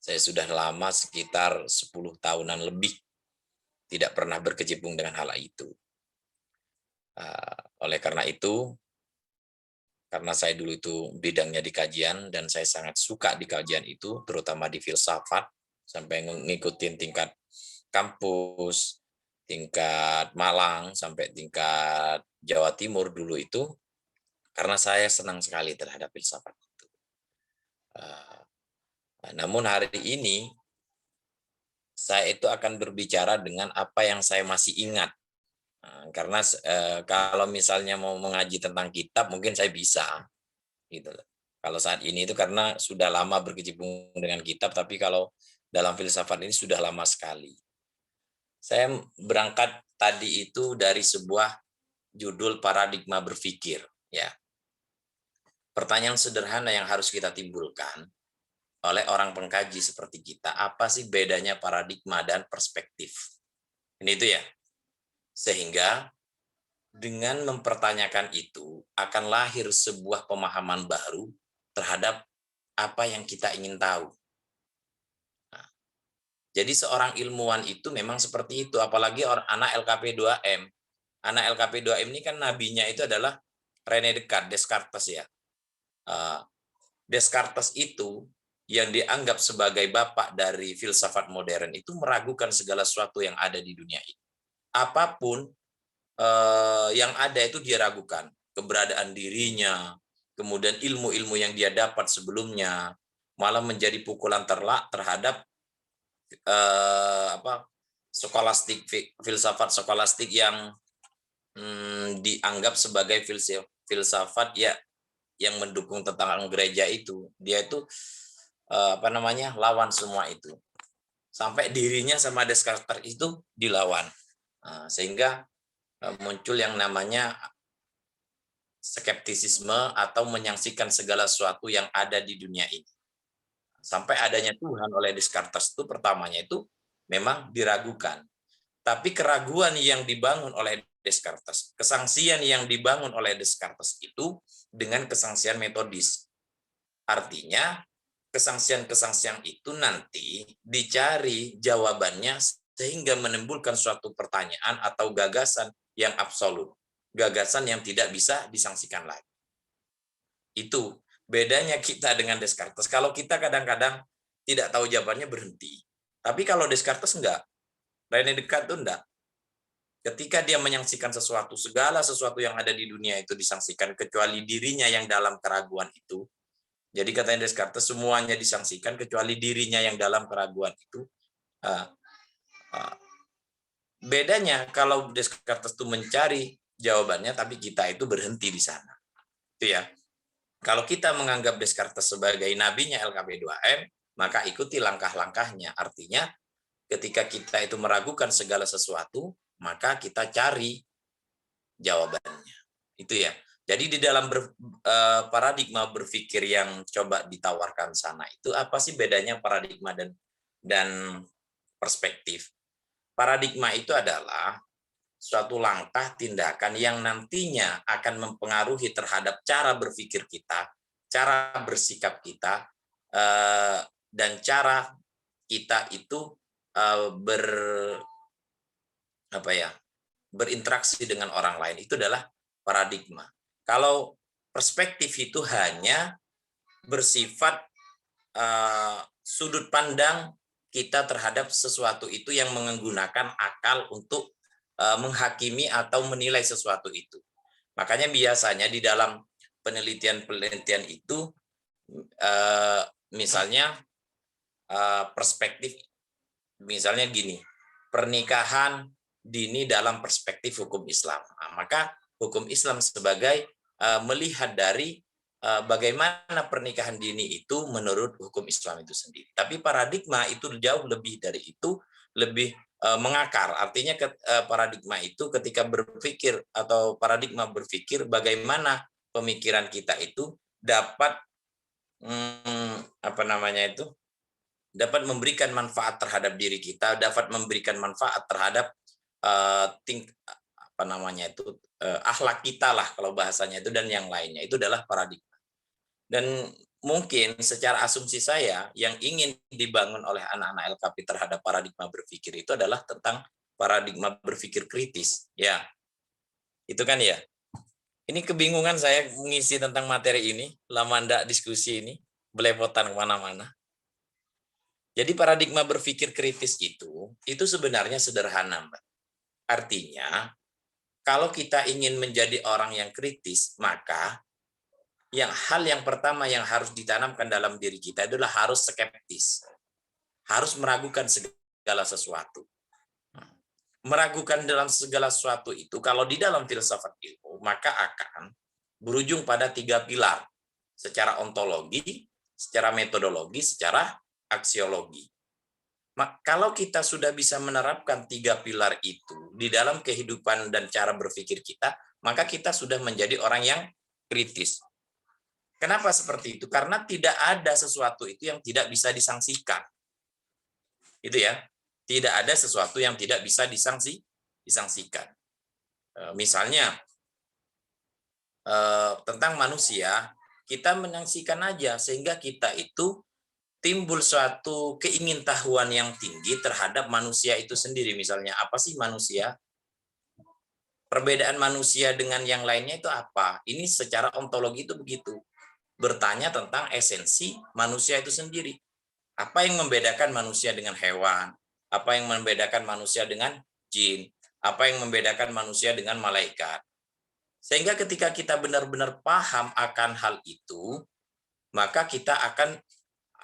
Saya sudah lama sekitar 10 tahunan lebih tidak pernah berkecimpung dengan hal itu. Oleh karena itu, karena saya dulu itu bidangnya di kajian dan saya sangat suka di kajian itu, terutama di filsafat, sampai ngikutin tingkat kampus, tingkat Malang, sampai tingkat Jawa Timur dulu itu, karena saya senang sekali terhadap filsafat itu. Namun hari ini, saya itu akan berbicara dengan apa yang saya masih ingat. Karena kalau misalnya mau mengaji tentang kitab, mungkin saya bisa, gitu loh. Kalau saat ini itu karena sudah lama berkecimpung dengan kitab, tapi kalau dalam filsafat ini sudah lama sekali. Saya berangkat tadi itu dari sebuah judul paradigma berpikir, ya. Pertanyaan sederhana yang harus kita timbulkan oleh orang pengkaji seperti kita, apa sih bedanya paradigma dan perspektif? Ini itu ya. Sehingga dengan mempertanyakan itu akan lahir sebuah pemahaman baru terhadap apa yang kita ingin tahu. Nah, jadi seorang ilmuwan itu memang seperti itu, apalagi anak LKP 2M. Anak LKP 2M ini kan nabinya itu adalah René Descartes ya. Descartes itu yang dianggap sebagai bapak dari filsafat modern itu meragukan segala sesuatu yang ada di dunia ini. Apapun yang ada itu dia ragukan. Keberadaan dirinya, kemudian ilmu-ilmu yang dia dapat sebelumnya, malah menjadi pukulan terlak terhadap skolastik, filsafat skolastik yang dianggap sebagai filsafat ya yang mendukung tentang gereja itu. Dia itu lawan semua itu. Sampai dirinya sama Descartes itu dilawan. Sehingga muncul yang namanya skeptisisme atau menyaksikan segala sesuatu yang ada di dunia ini. Sampai adanya Tuhan oleh Descartes itu pertamanya itu memang diragukan. Tapi keraguan yang dibangun oleh Descartes, kesangsian yang dibangun oleh Descartes itu dengan kesangsian metodis. Artinya kesangsian-kesangsian itu nanti dicari jawabannya sehingga menimbulkan suatu pertanyaan atau gagasan yang absolut. Gagasan yang tidak bisa disangsikan lagi. Itu bedanya kita dengan Descartes. Kalau kita kadang-kadang tidak tahu jawabannya berhenti. Tapi kalau Descartes enggak. René Descartes itu enggak. Ketika dia menyaksikan sesuatu, segala sesuatu yang ada di dunia itu disangsikan kecuali dirinya yang dalam keraguan itu. Jadi katanya Descartes semuanya disangsikan kecuali dirinya yang dalam keraguan itu. Bedanya kalau Descartes itu mencari jawabannya, tapi kita itu berhenti di sana. Itu ya. Kalau kita menganggap Descartes sebagai nabinya LKP2M, maka ikuti langkah-langkahnya. Artinya ketika kita itu meragukan segala sesuatu, maka kita cari jawabannya. Itu ya. Jadi di dalam paradigma berpikir yang coba ditawarkan sana itu apa sih bedanya paradigma dan perspektif? Paradigma itu adalah suatu langkah tindakan yang nantinya akan mempengaruhi terhadap cara berpikir kita, cara bersikap kita, dan cara kita itu ber berinteraksi dengan orang lain. Itu adalah paradigma. Kalau perspektif itu hanya bersifat sudut pandang kita terhadap sesuatu itu yang menggunakan akal untuk menghakimi atau menilai sesuatu itu. Makanya biasanya di dalam penelitian-penelitian itu misalnya perspektif, misalnya gini, pernikahan dini dalam perspektif hukum Islam. Nah, maka hukum Islam sebagai melihat dari bagaimana pernikahan dini itu menurut hukum Islam itu sendiri. Tapi paradigma itu jauh lebih dari itu, lebih mengakar. Artinya paradigma itu ketika berpikir atau paradigma berpikir bagaimana pemikiran kita itu dapat dapat memberikan manfaat terhadap diri kita, dapat memberikan manfaat terhadap akhlak kita lah kalau bahasanya itu dan yang lainnya. Itu adalah paradigma. Dan mungkin secara asumsi saya yang ingin dibangun oleh anak-anak LKP terhadap paradigma berpikir itu adalah tentang paradigma berpikir kritis. Ya, itu kan ya. Ini kebingungan saya mengisi tentang materi ini, lama ndak diskusi ini, belepotan kemana-mana. Jadi paradigma berpikir kritis itu sebenarnya sederhana, Mbak. Artinya, kalau kita ingin menjadi orang yang kritis, maka hal yang pertama yang harus ditanamkan dalam diri kita adalah harus skeptis. Harus meragukan segala sesuatu. Meragukan dalam segala sesuatu itu, kalau di dalam filsafat ilmu, maka akan berujung pada 3 pilar. Secara ontologi, secara metodologi, secara aksiologi. Kalau kita sudah bisa menerapkan 3 pilar itu di dalam kehidupan dan cara berpikir kita, maka kita sudah menjadi orang yang kritis. Kenapa seperti itu? Karena tidak ada sesuatu itu yang tidak bisa disangsikan. Itu ya. Tidak ada sesuatu yang tidak bisa disangsikan. Misalnya tentang manusia, kita menyaksikan aja sehingga kita itu timbul suatu keingintahuan yang tinggi terhadap manusia itu sendiri. Misalnya, apa sih manusia? Perbedaan manusia dengan yang lainnya itu apa? Ini secara ontologi itu begitu. Bertanya tentang esensi manusia itu sendiri. Apa yang membedakan manusia dengan hewan? Apa yang membedakan manusia dengan jin? Apa yang membedakan manusia dengan malaikat? Sehingga ketika kita benar-benar paham akan hal itu, maka kita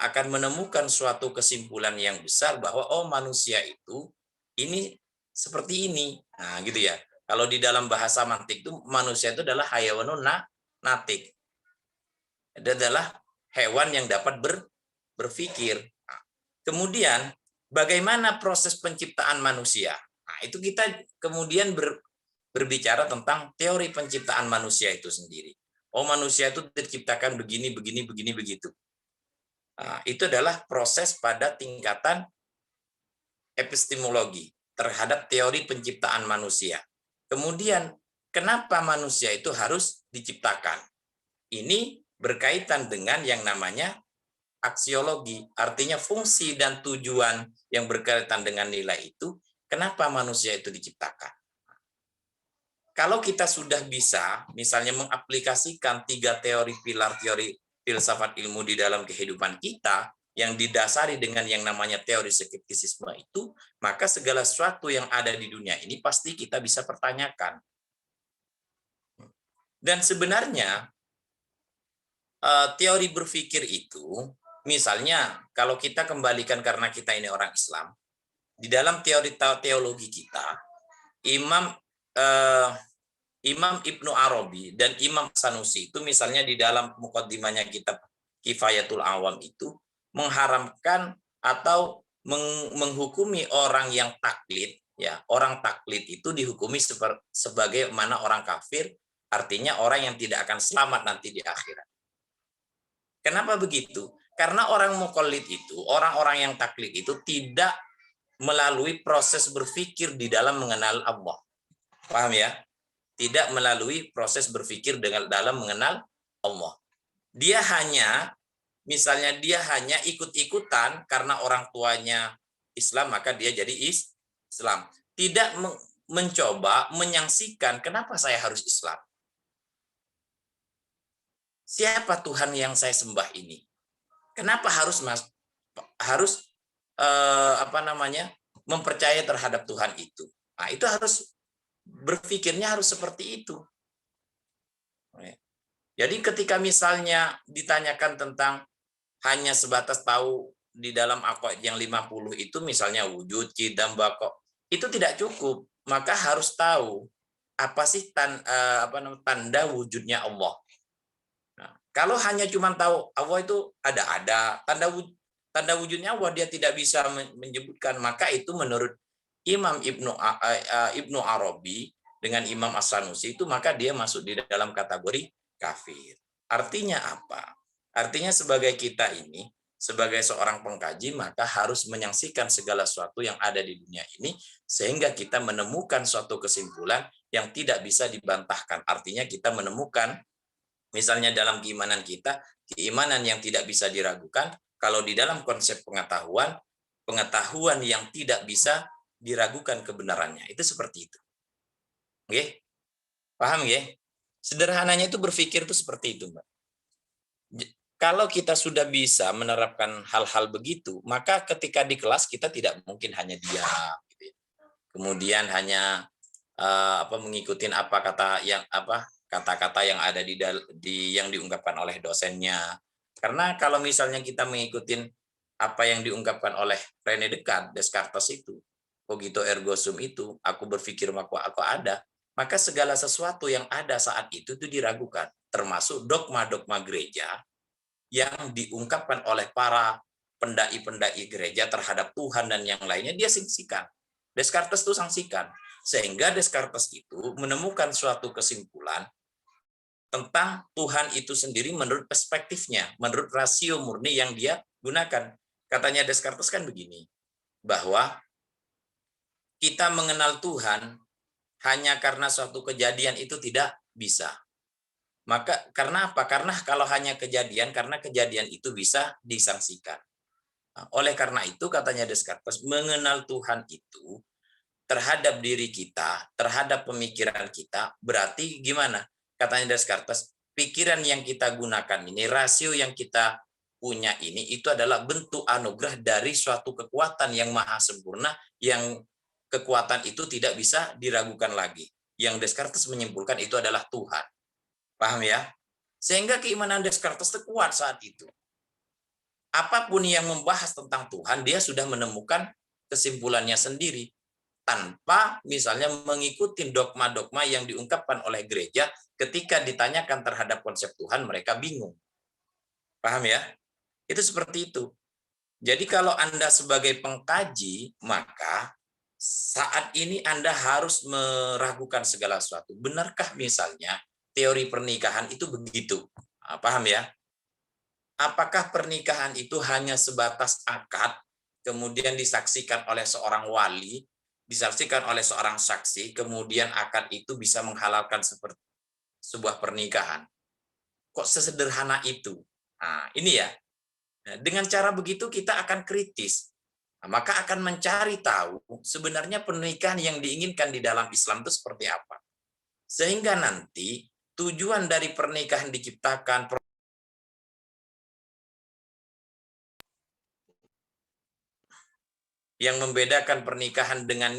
akan menemukan suatu kesimpulan yang besar bahwa manusia itu ini seperti ini. Nah, gitu ya. Kalau di dalam bahasa mantik itu manusia itu adalah hayawanun natik. Itu adalah hewan yang dapat berpikir. Nah, kemudian bagaimana proses penciptaan manusia? Nah, itu kita kemudian berbicara tentang teori penciptaan manusia itu sendiri. Manusia itu diciptakan begini, begini, begini, begitu. Nah, itu adalah proses pada tingkatan epistemologi terhadap teori penciptaan manusia. Kemudian, kenapa manusia itu harus diciptakan? Ini berkaitan dengan yang namanya aksiologi, artinya fungsi dan tujuan yang berkaitan dengan nilai itu, kenapa manusia itu diciptakan. Kalau kita sudah bisa, misalnya mengaplikasikan 3 teori pilar teori filsafat ilmu di dalam kehidupan kita, yang didasari dengan yang namanya teori skeptisisme itu, maka segala sesuatu yang ada di dunia ini pasti kita bisa pertanyakan. Dan sebenarnya teori berpikir itu, misalnya kalau kita kembalikan karena kita ini orang Islam, di dalam teori teologi kita, Imam Ibnu Arabi dan Imam Sanusi itu misalnya di dalam mukaddimahnya kitab Kifayatul Awam itu mengharamkan atau menghukumi orang yang taklid, ya, orang taklid itu dihukumi sebagai mana orang kafir, artinya orang yang tidak akan selamat nanti di akhirat. Kenapa begitu? Karena orang muqallid itu, orang-orang yang taklid itu tidak melalui proses berpikir di dalam mengenal Allah. Paham ya? Tidak melalui proses berpikir dalam mengenal Allah. Dia hanya, misalnya dia hanya ikut-ikutan karena orang tuanya Islam, maka dia jadi Islam. Tidak mencoba menyaksikan kenapa saya harus Islam. Siapa Tuhan yang saya sembah ini? Kenapa harus mempercayai terhadap Tuhan itu? Nah, itu harus berpikirnya harus seperti itu. Jadi ketika misalnya ditanyakan tentang hanya sebatas tahu di dalam aqaid yang 50 itu misalnya wujud, qidam, baqa, itu tidak cukup. Maka harus tahu apa sih tanda wujudnya Allah. Nah, kalau hanya cuma tahu Allah itu ada tanda wujudnya Allah dia tidak bisa menyebutkan, maka itu menurut Imam Ibnu Arabi dengan Imam As-Sanusi itu maka dia masuk di dalam kategori kafir. Artinya apa? Artinya sebagai kita ini, sebagai seorang pengkaji, maka harus menyaksikan segala sesuatu yang ada di dunia ini, sehingga kita menemukan suatu kesimpulan yang tidak bisa dibantahkan. Artinya kita menemukan Misalnya dalam keimanan kita, keimanan yang tidak bisa diragukan, kalau di dalam konsep pengetahuan, pengetahuan yang tidak bisa diragukan kebenarannya. Itu seperti itu. Oke? Paham ya? Sederhananya itu berpikir itu seperti itu, Mbak. Kalau kita sudah bisa menerapkan hal-hal begitu, maka ketika di kelas kita tidak mungkin hanya diam, gitu ya. Kemudian hanya mengikuti apa kata-kata yang ada di yang diungkapkan oleh dosennya. Karena kalau misalnya kita mengikuti apa yang diungkapkan oleh René Descartes itu, cogito ergo sum itu, aku berpikir maka aku ada, maka segala sesuatu yang ada saat itu diragukan, termasuk dogma-dogma gereja yang diungkapkan oleh para pendai-pendai gereja terhadap Tuhan dan yang lainnya, dia sangsikan. Descartes itu sangsikan. Sehingga Descartes itu menemukan suatu kesimpulan tentang Tuhan itu sendiri menurut perspektifnya, menurut rasio murni yang dia gunakan. Katanya Descartes kan begini, bahwa kita mengenal Tuhan hanya karena suatu kejadian itu tidak bisa. Maka karena apa? Karena kalau hanya kejadian, karena kejadian itu bisa disangsikan. Oleh karena itu katanya Descartes, mengenal Tuhan itu terhadap diri kita, terhadap pemikiran kita, berarti gimana? Katanya Descartes, pikiran yang kita gunakan ini, rasio yang kita punya ini, itu adalah bentuk anugerah dari suatu kekuatan yang maha sempurna, yang kekuatan itu tidak bisa diragukan lagi. Yang Descartes menyimpulkan itu adalah Tuhan. Paham ya? Sehingga keimanan Descartes itu kuat saat itu. Apapun yang membahas tentang Tuhan, dia sudah menemukan kesimpulannya sendiri. Tanpa misalnya mengikuti dogma-dogma yang diungkapkan oleh gereja, ketika ditanyakan terhadap konsep Tuhan, mereka bingung. Paham ya? Itu seperti itu. Jadi kalau Anda sebagai pengkaji, maka saat ini Anda harus meragukan segala sesuatu. Benarkah misalnya teori pernikahan itu begitu? Paham ya? Apakah pernikahan itu hanya sebatas akad, kemudian disaksikan oleh seorang wali, disaksikan oleh seorang saksi, kemudian akad itu bisa menghalalkan seperti sebuah pernikahan? Kok sesederhana itu? Nah, ini ya. Dengan cara begitu kita akan kritis. Maka akan mencari tahu sebenarnya pernikahan yang diinginkan di dalam Islam itu seperti apa. Sehingga nanti tujuan dari pernikahan diciptakan, yang membedakan pernikahan dengan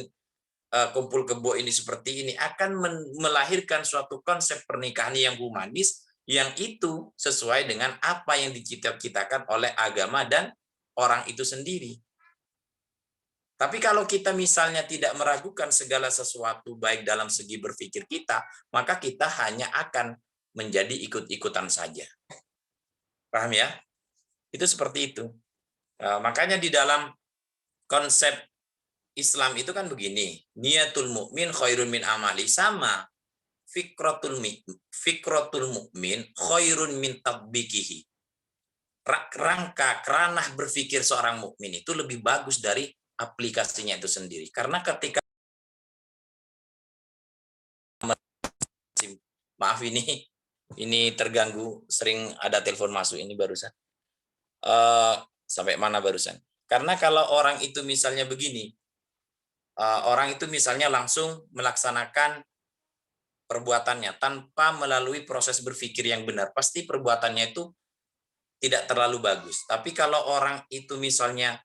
kumpul kebo ini seperti ini akan melahirkan suatu konsep pernikahan yang humanis, yang itu sesuai dengan apa yang diciptakan oleh agama dan orang itu sendiri. Tapi kalau kita misalnya tidak meragukan segala sesuatu baik dalam segi berpikir kita, maka kita hanya akan menjadi ikut-ikutan saja. Paham ya? Itu seperti itu. Makanya di dalam konsep Islam itu kan begini, niatul mukmin khairun min amali, sama fikratul mukmin khairun min tatbiqihi. Rangka keranah berpikir seorang mukmin itu lebih bagus dari aplikasinya itu sendiri. Karena ketika, maaf ini terganggu, sering ada telepon masuk ini barusan. Sampai mana barusan? Karena kalau orang itu misalnya begini, orang itu misalnya langsung melaksanakan perbuatannya tanpa melalui proses berpikir yang benar, pasti perbuatannya itu tidak terlalu bagus. Tapi kalau orang itu misalnya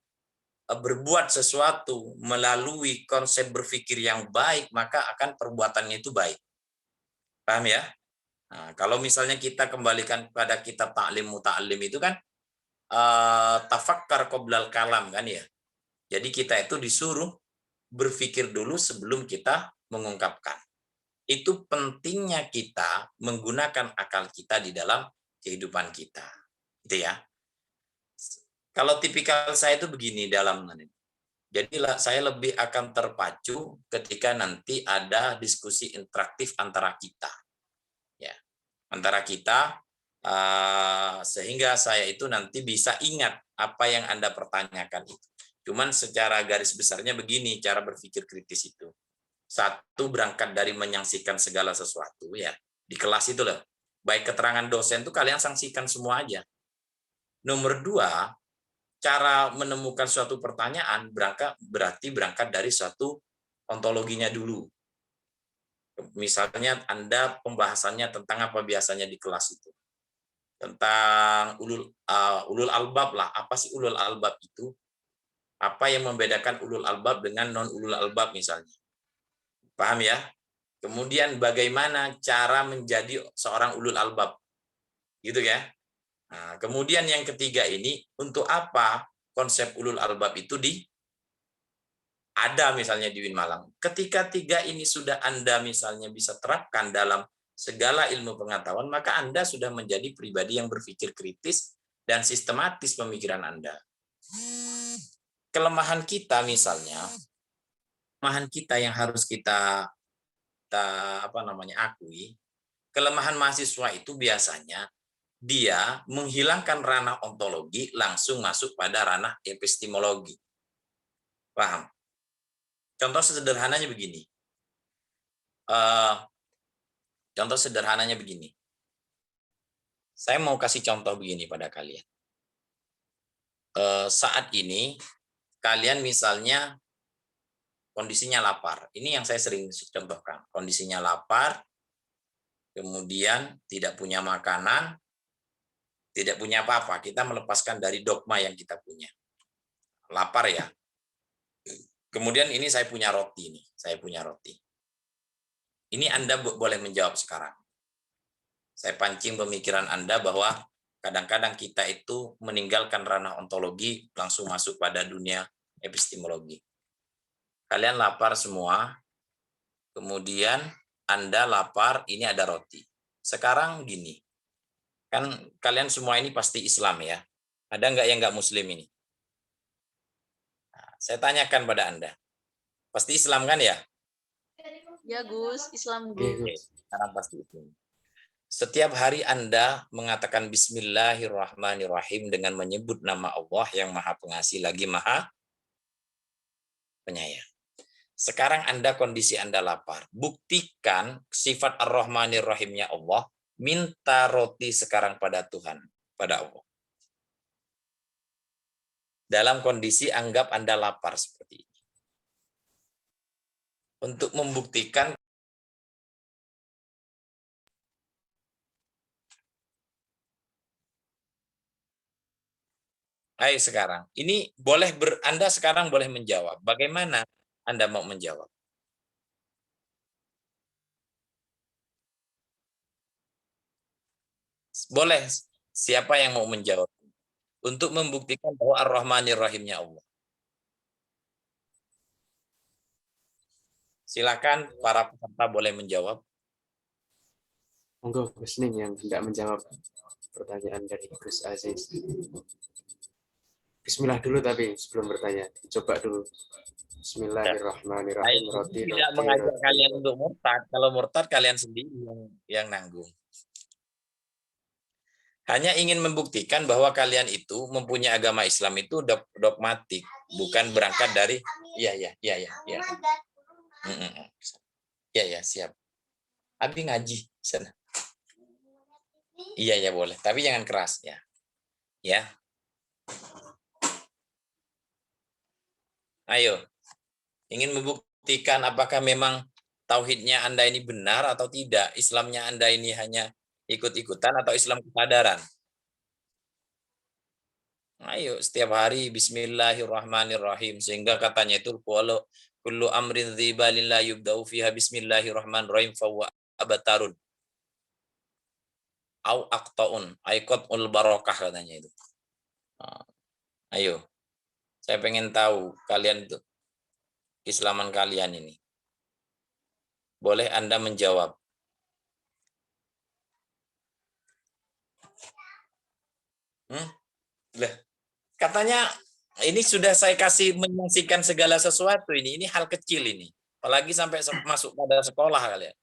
berbuat sesuatu melalui konsep berpikir yang baik, maka akan perbuatannya itu baik. Paham ya? Nah, kalau misalnya kita kembalikan pada kitab Ta'lim Muta'allim itu kan tafakkar qoblal kalam kan ya. Jadi kita itu disuruh berpikir dulu sebelum kita mengungkapkan. Itu pentingnya kita menggunakan akal kita di dalam kehidupan kita. Gitu ya. Kalau tipikal saya itu begini dalam. Jadi saya lebih akan terpacu ketika nanti ada diskusi interaktif antara kita. Ya. Antara kita sehingga saya itu nanti bisa ingat apa yang Anda pertanyakan itu. Cuman secara garis besarnya begini cara berpikir kritis itu. Satu, berangkat dari menyaksikan segala sesuatu ya. Di kelas itu loh. baik keterangan dosen itu kalian sanksikan semua aja. Nomor 2, cara menemukan suatu pertanyaan berarti berangkat dari suatu ontologinya dulu. Misalnya Anda pembahasannya tentang apa biasanya di kelas itu? Tentang ulul albab lah. Apa sih ulul albab itu? Apa yang membedakan ulul albab dengan non ulul albab misalnya? Paham ya? Kemudian bagaimana cara menjadi seorang ulul albab? Gitu ya. Nah, kemudian yang ketiga ini, untuk apa konsep ulul albab itu ada misalnya di Win Malang. Ketika 3 ini sudah Anda misalnya bisa terapkan dalam segala ilmu pengetahuan, maka Anda sudah menjadi pribadi yang berpikir kritis dan sistematis pemikiran Anda. Kelemahan kita misalnya, kelemahan kita yang harus kita akui, kelemahan mahasiswa itu biasanya dia menghilangkan ranah ontologi langsung masuk pada ranah epistemologi. Paham? Contoh sederhananya begini. Saya mau kasih contoh begini pada kalian. Saat ini kalian misalnya kondisinya lapar. Ini yang saya sering contohkan. Kondisinya lapar, kemudian tidak punya makanan, tidak punya apa-apa. Kita melepaskan dari dogma yang kita punya. Lapar ya. Kemudian ini saya punya roti nih. Saya punya roti. Ini Anda boleh menjawab sekarang. Saya pancing pemikiran Anda bahwa kadang-kadang kita itu meninggalkan ranah ontologi langsung masuk pada dunia epistemologi. Kalian lapar semua, kemudian Anda lapar, ini ada roti. Sekarang gini, kan kalian semua ini pasti Islam ya. Ada nggak yang nggak Muslim ini? Nah, saya tanyakan pada Anda. Pasti Islam kan ya? Ya Gus, Islam Gus. Oke, sekarang pasti Islam. Setiap hari Anda mengatakan Bismillahirrahmanirrahim dengan menyebut nama Allah yang Maha Pengasih lagi Maha Penyayang. Sekarang kondisi Anda lapar. Buktikan sifat Ar-Rahmanir-Rahimnya Allah. Minta roti sekarang pada Tuhan, pada Allah. Dalam kondisi anggap Anda lapar seperti ini. Untuk membuktikan ayo sekarang. Ini boleh Anda sekarang boleh menjawab. Bagaimana Anda mau menjawab? Boleh. Siapa yang mau menjawab? Untuk membuktikan bahwa Ar-Rahmanir Rahimnya Allah. Silakan para peserta boleh menjawab. Monggo Gus Ning yang tidak menjawab pertanyaan dari Gus Aziz. Bismillah dulu tapi sebelum bertanya. Coba dulu. Bismillahirrahmanirrahim. Roti, tidak mengajak kalian untuk murtad. Kalau murtad kalian sendiri yang nanggung. Hanya ingin membuktikan bahwa kalian itu mempunyai agama Islam itu dogmatik, bukan berangkat dari ya. Ya, siap. Abi ngaji sana. Iya boleh, tapi jangan keras ya. Ya. Ayo. Ingin membuktikan apakah memang tauhidnya Anda ini benar atau tidak, Islamnya Anda ini hanya ikut-ikutan atau Islam kesadaran. Ayo setiap hari Bismillahirrahmanirrahim sehingga katanya itu kullu amrin dzibalin la yubda'u fiha Bismillahirrahmanirrahim fahuwa abatarun au aqtaun aiqatul barakah katanya itu. Ayo. Saya pengen tahu kalian itu keislaman kalian ini. Boleh Anda menjawab. Katanya ini sudah saya kasih menyaksikan segala sesuatu ini. Ini hal kecil ini. Apalagi sampai masuk pada sekolah kalian.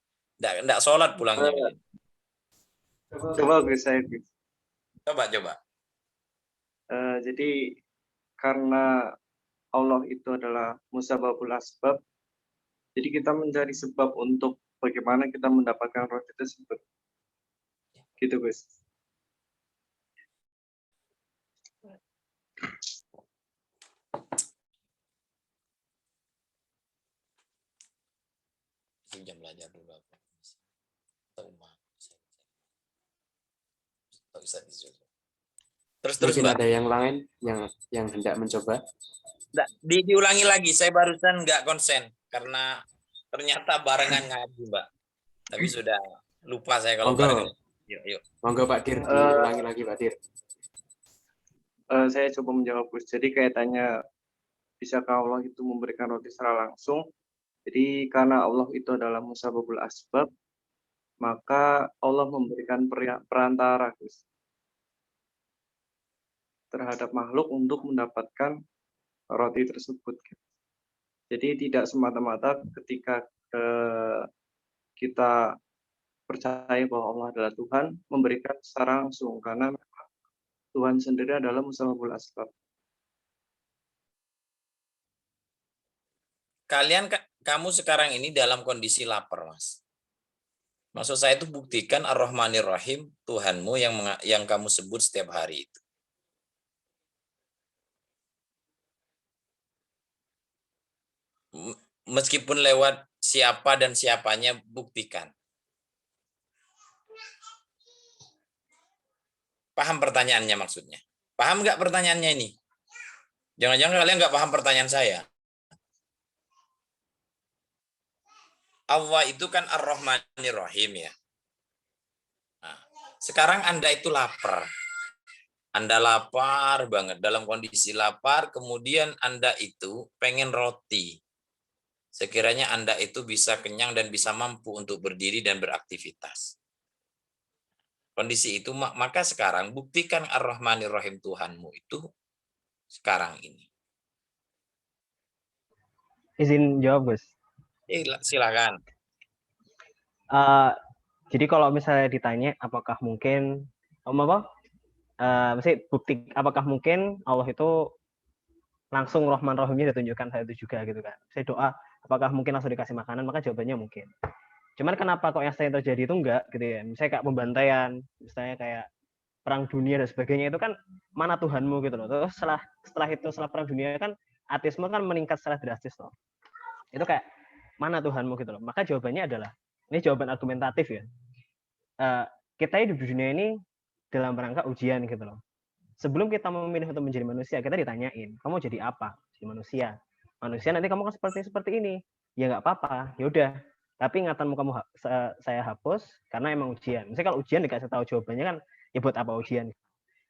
Enggak sholat pulangnya kalian. Coba Gus saya. Coba. Jadi karena Allah itu adalah musababul asbab, jadi kita mencari sebab untuk bagaimana kita mendapatkan roti tersebut. Gitu Gus. Jam belajar dulu aku. Terus Mungkin Mbak. ada yang lain yang hendak mencoba. Diulangi lagi, saya barusan nggak konsen karena ternyata barengan ngaji Mbak. Tapi sudah lupa saya kalau Monggo. barengan. Yuk. Monggo Pak Dir, diulangi lagi Pak Dir. Saya coba menjawab Gus. Jadi kaitannya bisakah Allah itu memberikan roti secara langsung? Jadi karena Allah itu adalah musababul asbab, maka Allah memberikan perantara Gus, terhadap makhluk untuk mendapatkan roti tersebut. Jadi tidak semata-mata ketika kita percaya bahwa Allah adalah Tuhan memberikan secara langsung, karena Tuhan sendiri adalah musababul asbab. Kamu sekarang ini dalam kondisi lapar, Mas. Maksud saya itu buktikan Ar-Rahmanir Rahim, Tuhanmu yang kamu sebut setiap hari itu. Meskipun lewat siapa dan siapanya, buktikan. Paham pertanyaannya maksudnya? Paham nggak pertanyaannya ini? Jangan-jangan kalian nggak paham pertanyaan saya. Allah itu kan Ar-Rahmanir Rahim ya. Nah, sekarang Anda itu lapar. Anda lapar banget, dalam kondisi lapar, kemudian Anda itu pengen roti. Sekiranya Anda itu bisa kenyang dan bisa mampu untuk berdiri dan beraktivitas. Kondisi itu, maka sekarang buktikan Ar-Rahmanir Rahim Tuhanmu itu sekarang ini. Izin jawab, Gus. Silakan. Jadi kalau misalnya ditanya apakah mungkin apakah mungkin Allah itu langsung Rahman Rahimnya ditunjukkan saya itu juga gitu kan. Saya doa apakah mungkin langsung dikasih makanan, maka jawabannya mungkin. Cuman kenapa kok yang saya terjadi itu enggak gitu ya. Misalnya kayak pembantaian, misalnya kayak perang dunia dan sebagainya, itu kan mana Tuhanmu gitu loh. Terus setelah perang dunia kan ateisme kan meningkat secara drastis loh. Itu kayak mana Tuhanmu gitu loh. Maka jawabannya adalah, ini jawaban argumentatif ya. Kita hidup di dunia ini dalam rangka ujian gitu loh. Sebelum kita memilih untuk menjadi manusia, kita ditanyain, kamu jadi apa? Jadi manusia. Manusia nanti kamu kan seperti ini. Ya nggak apa-apa, ya udah. Tapi ingatanmu saya hapus karena emang ujian. Misalnya kalau ujian dikasih tahu jawabannya kan, ya buat apa ujian?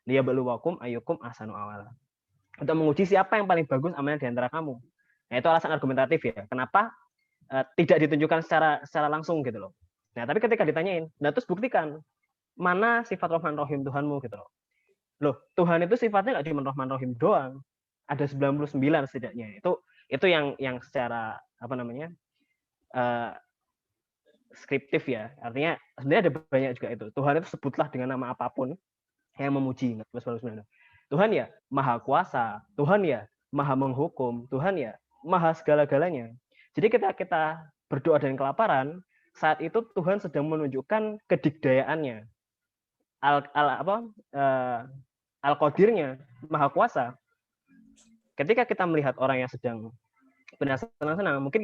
Liyabluwakum ayyukum ahsanu amala. Untuk menguji siapa yang paling bagus amalnya di antara kamu. Nah, itu alasan argumentatif ya. Kenapa tidak ditunjukkan secara langsung gitu loh. Nah, tapi ketika ditanyain, nah terus buktikan mana sifat Rahman Rahim Tuhanmu gitu loh. Loh, Tuhan itu sifatnya nggak cuma Rahman Rahim doang. Ada 99 setidaknya. Itu yang secara skriptif ya. Artinya sebenarnya ada banyak juga itu. Tuhan itu sebutlah dengan nama apapun yang memuji. Tuhan ya maha kuasa, Tuhan ya maha menghukum, Tuhan ya maha segala-galanya. Jadi kita berdoa dengan kelaparan, saat itu Tuhan sedang menunjukkan kedikdayaannya, al-qadirnya, maha kuasa. Ketika kita melihat orang yang sedang senang-senang, mungkin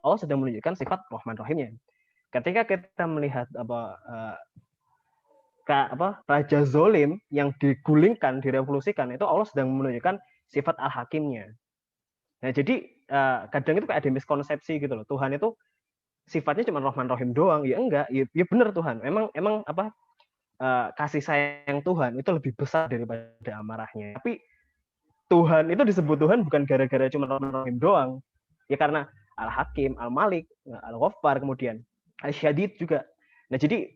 Allah sedang menunjukkan sifat Rahman Rahimnya. Ketika kita melihat raja zolim yang digulingkan, direvolusikan, itu Allah sedang menunjukkan sifat al-hakimnya. Nah, jadi kadang itu kayak ada miskonsepsi gitu loh. Tuhan itu sifatnya cuma Rahman Rahim doang. Ya enggak, ya benar Tuhan. Emang kasih sayang Tuhan itu lebih besar daripada amarahnya. Tapi Tuhan itu disebut Tuhan bukan gara-gara cuma Rahman Rahim doang. Ya karena Al-Hakim, Al-Malik, Al-Ghaffar, kemudian Al-Syadid juga. Nah, jadi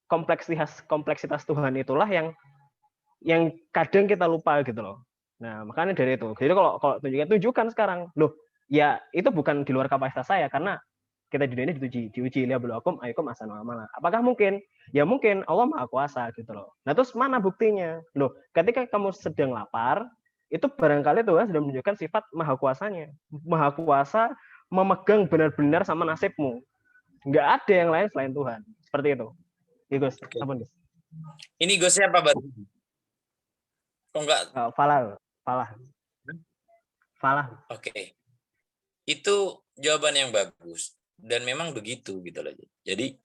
kompleksitas Tuhan itulah yang kadang kita lupa gitu loh. Nah, makanya dari itu. Jadi kalau tunjukkan sekarang. Loh, ya itu bukan di luar kapasitas saya karena kita di dunia ini diuji liyabluwakum ayyukum ahsanu amala. Apakah mungkin? Ya mungkin, Allah Maha Kuasa gitu loh. Nah, terus mana buktinya? Loh, ketika kamu sedang lapar, itu barangkali Tuhan sudah menunjukkan sifat Maha Kuasanya. Maha Kuasa memegang benar-benar sama nasibmu. Nggak ada yang lain selain Tuhan. Seperti itu. Ya, Gus. Ampun, Gus. Ini Gus siapa baru? Kok enggak? Falah. Oke. Itu jawaban yang bagus dan memang begitu gitu loh. Jadi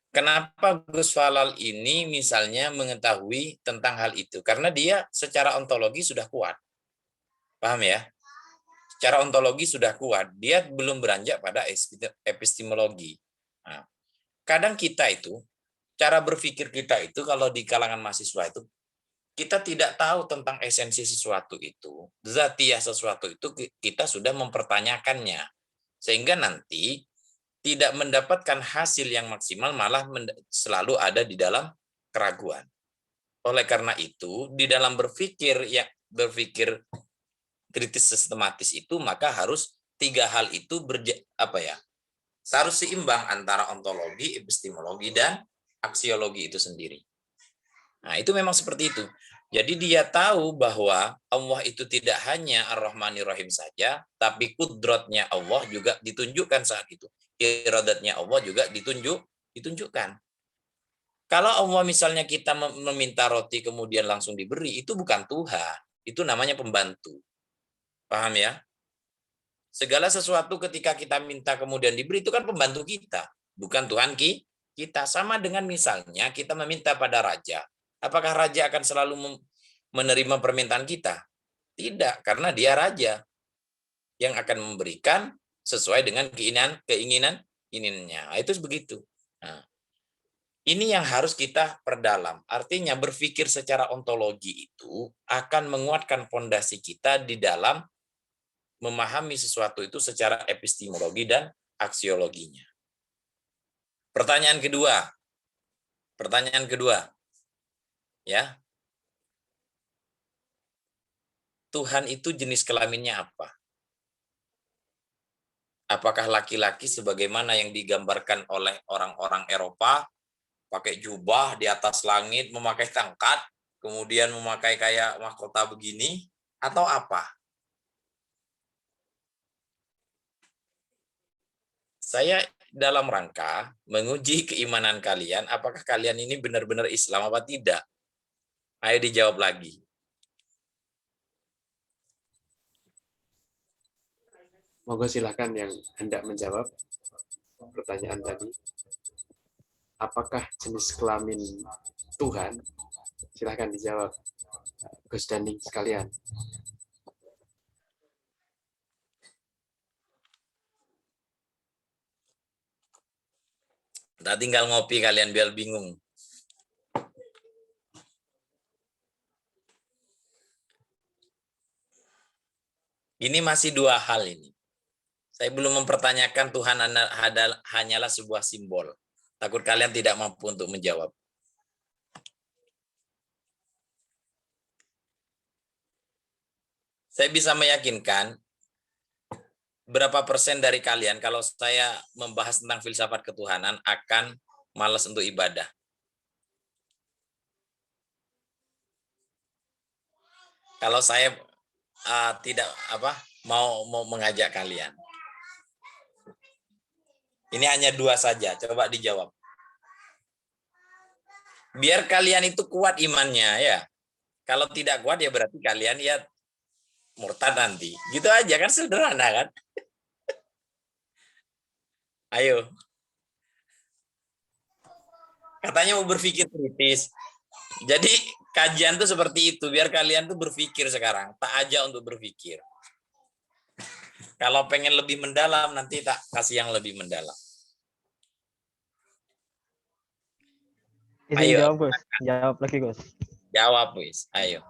kenapa Gus Falal ini misalnya mengetahui tentang hal itu? Karena dia secara ontologi sudah kuat. Paham ya? Secara ontologi sudah kuat. Dia belum beranjak pada epistemologi. Nah, kadang kita itu, cara berpikir kita itu kalau di kalangan mahasiswa itu, kita tidak tahu tentang esensi sesuatu itu, zatiah sesuatu itu kita sudah mempertanyakannya. Sehingga nanti tidak mendapatkan hasil yang maksimal, malah selalu ada di dalam keraguan. Oleh karena itu, di dalam berpikir kritis sistematis itu, maka harus tiga hal itu harus seimbang antara ontologi, epistemologi, dan aksiologi itu sendiri. Nah, itu memang seperti itu. Jadi dia tahu bahwa Allah itu tidak hanya Ar-Rahmanir Rahim saja, tapi kudratnya Allah juga ditunjukkan saat itu. Iradatnya Allah juga ditunjukkan. Kalau Allah misalnya kita meminta roti kemudian langsung diberi, itu bukan Tuhan. Itu namanya pembantu. Paham ya? Segala sesuatu ketika kita minta kemudian diberi, itu kan pembantu kita. Bukan Tuhan kita. Sama dengan misalnya kita meminta pada raja. Apakah raja akan selalu menerima permintaan kita? Tidak, karena dia raja yang akan memberikan sesuai dengan keinginannya. Itu begitu. Nah, ini yang harus kita perdalam. Artinya berpikir secara ontologi itu akan menguatkan fondasi kita di dalam memahami sesuatu itu secara epistemologi dan aksiologinya. Pertanyaan kedua. Ya. Tuhan itu jenis kelaminnya apa? Apakah laki-laki sebagaimana yang digambarkan oleh orang-orang Eropa, pakai jubah di atas langit, memakai tongkat, kemudian memakai kayak mahkota begini, atau apa? Saya dalam rangka menguji keimanan kalian, apakah kalian ini benar-benar Islam apa tidak? Ayo dijawab lagi. Monggo silakan yang hendak menjawab pertanyaan tadi. Apakah jenis kelamin Tuhan? Silakan dijawab. Gus Daning sekalian. Ntar tinggal ngopi kalian biar bingung. Ini masih dua hal ini. Saya belum mempertanyakan Tuhan hanyalah sebuah simbol. Takut kalian tidak mampu untuk menjawab. Saya bisa meyakinkan berapa persen dari kalian kalau saya membahas tentang filsafat ketuhanan akan malas untuk ibadah. Kalau saya tidak mau mengajak kalian. Ini hanya dua saja, coba dijawab. Biar kalian itu kuat imannya ya. Kalau tidak kuat ya berarti kalian ya murtad nanti. Gitu aja kan, sederhana kan? Ayo. Katanya mau berpikir kritis. Jadi kajian tuh seperti itu, biar kalian tuh berpikir sekarang, tak aja untuk berpikir. Kalau pengen lebih mendalam, nanti tak kasih yang lebih mendalam. Izin jawab, Gus. Jawab lagi, Gus. Jawab, Wis. Ayo.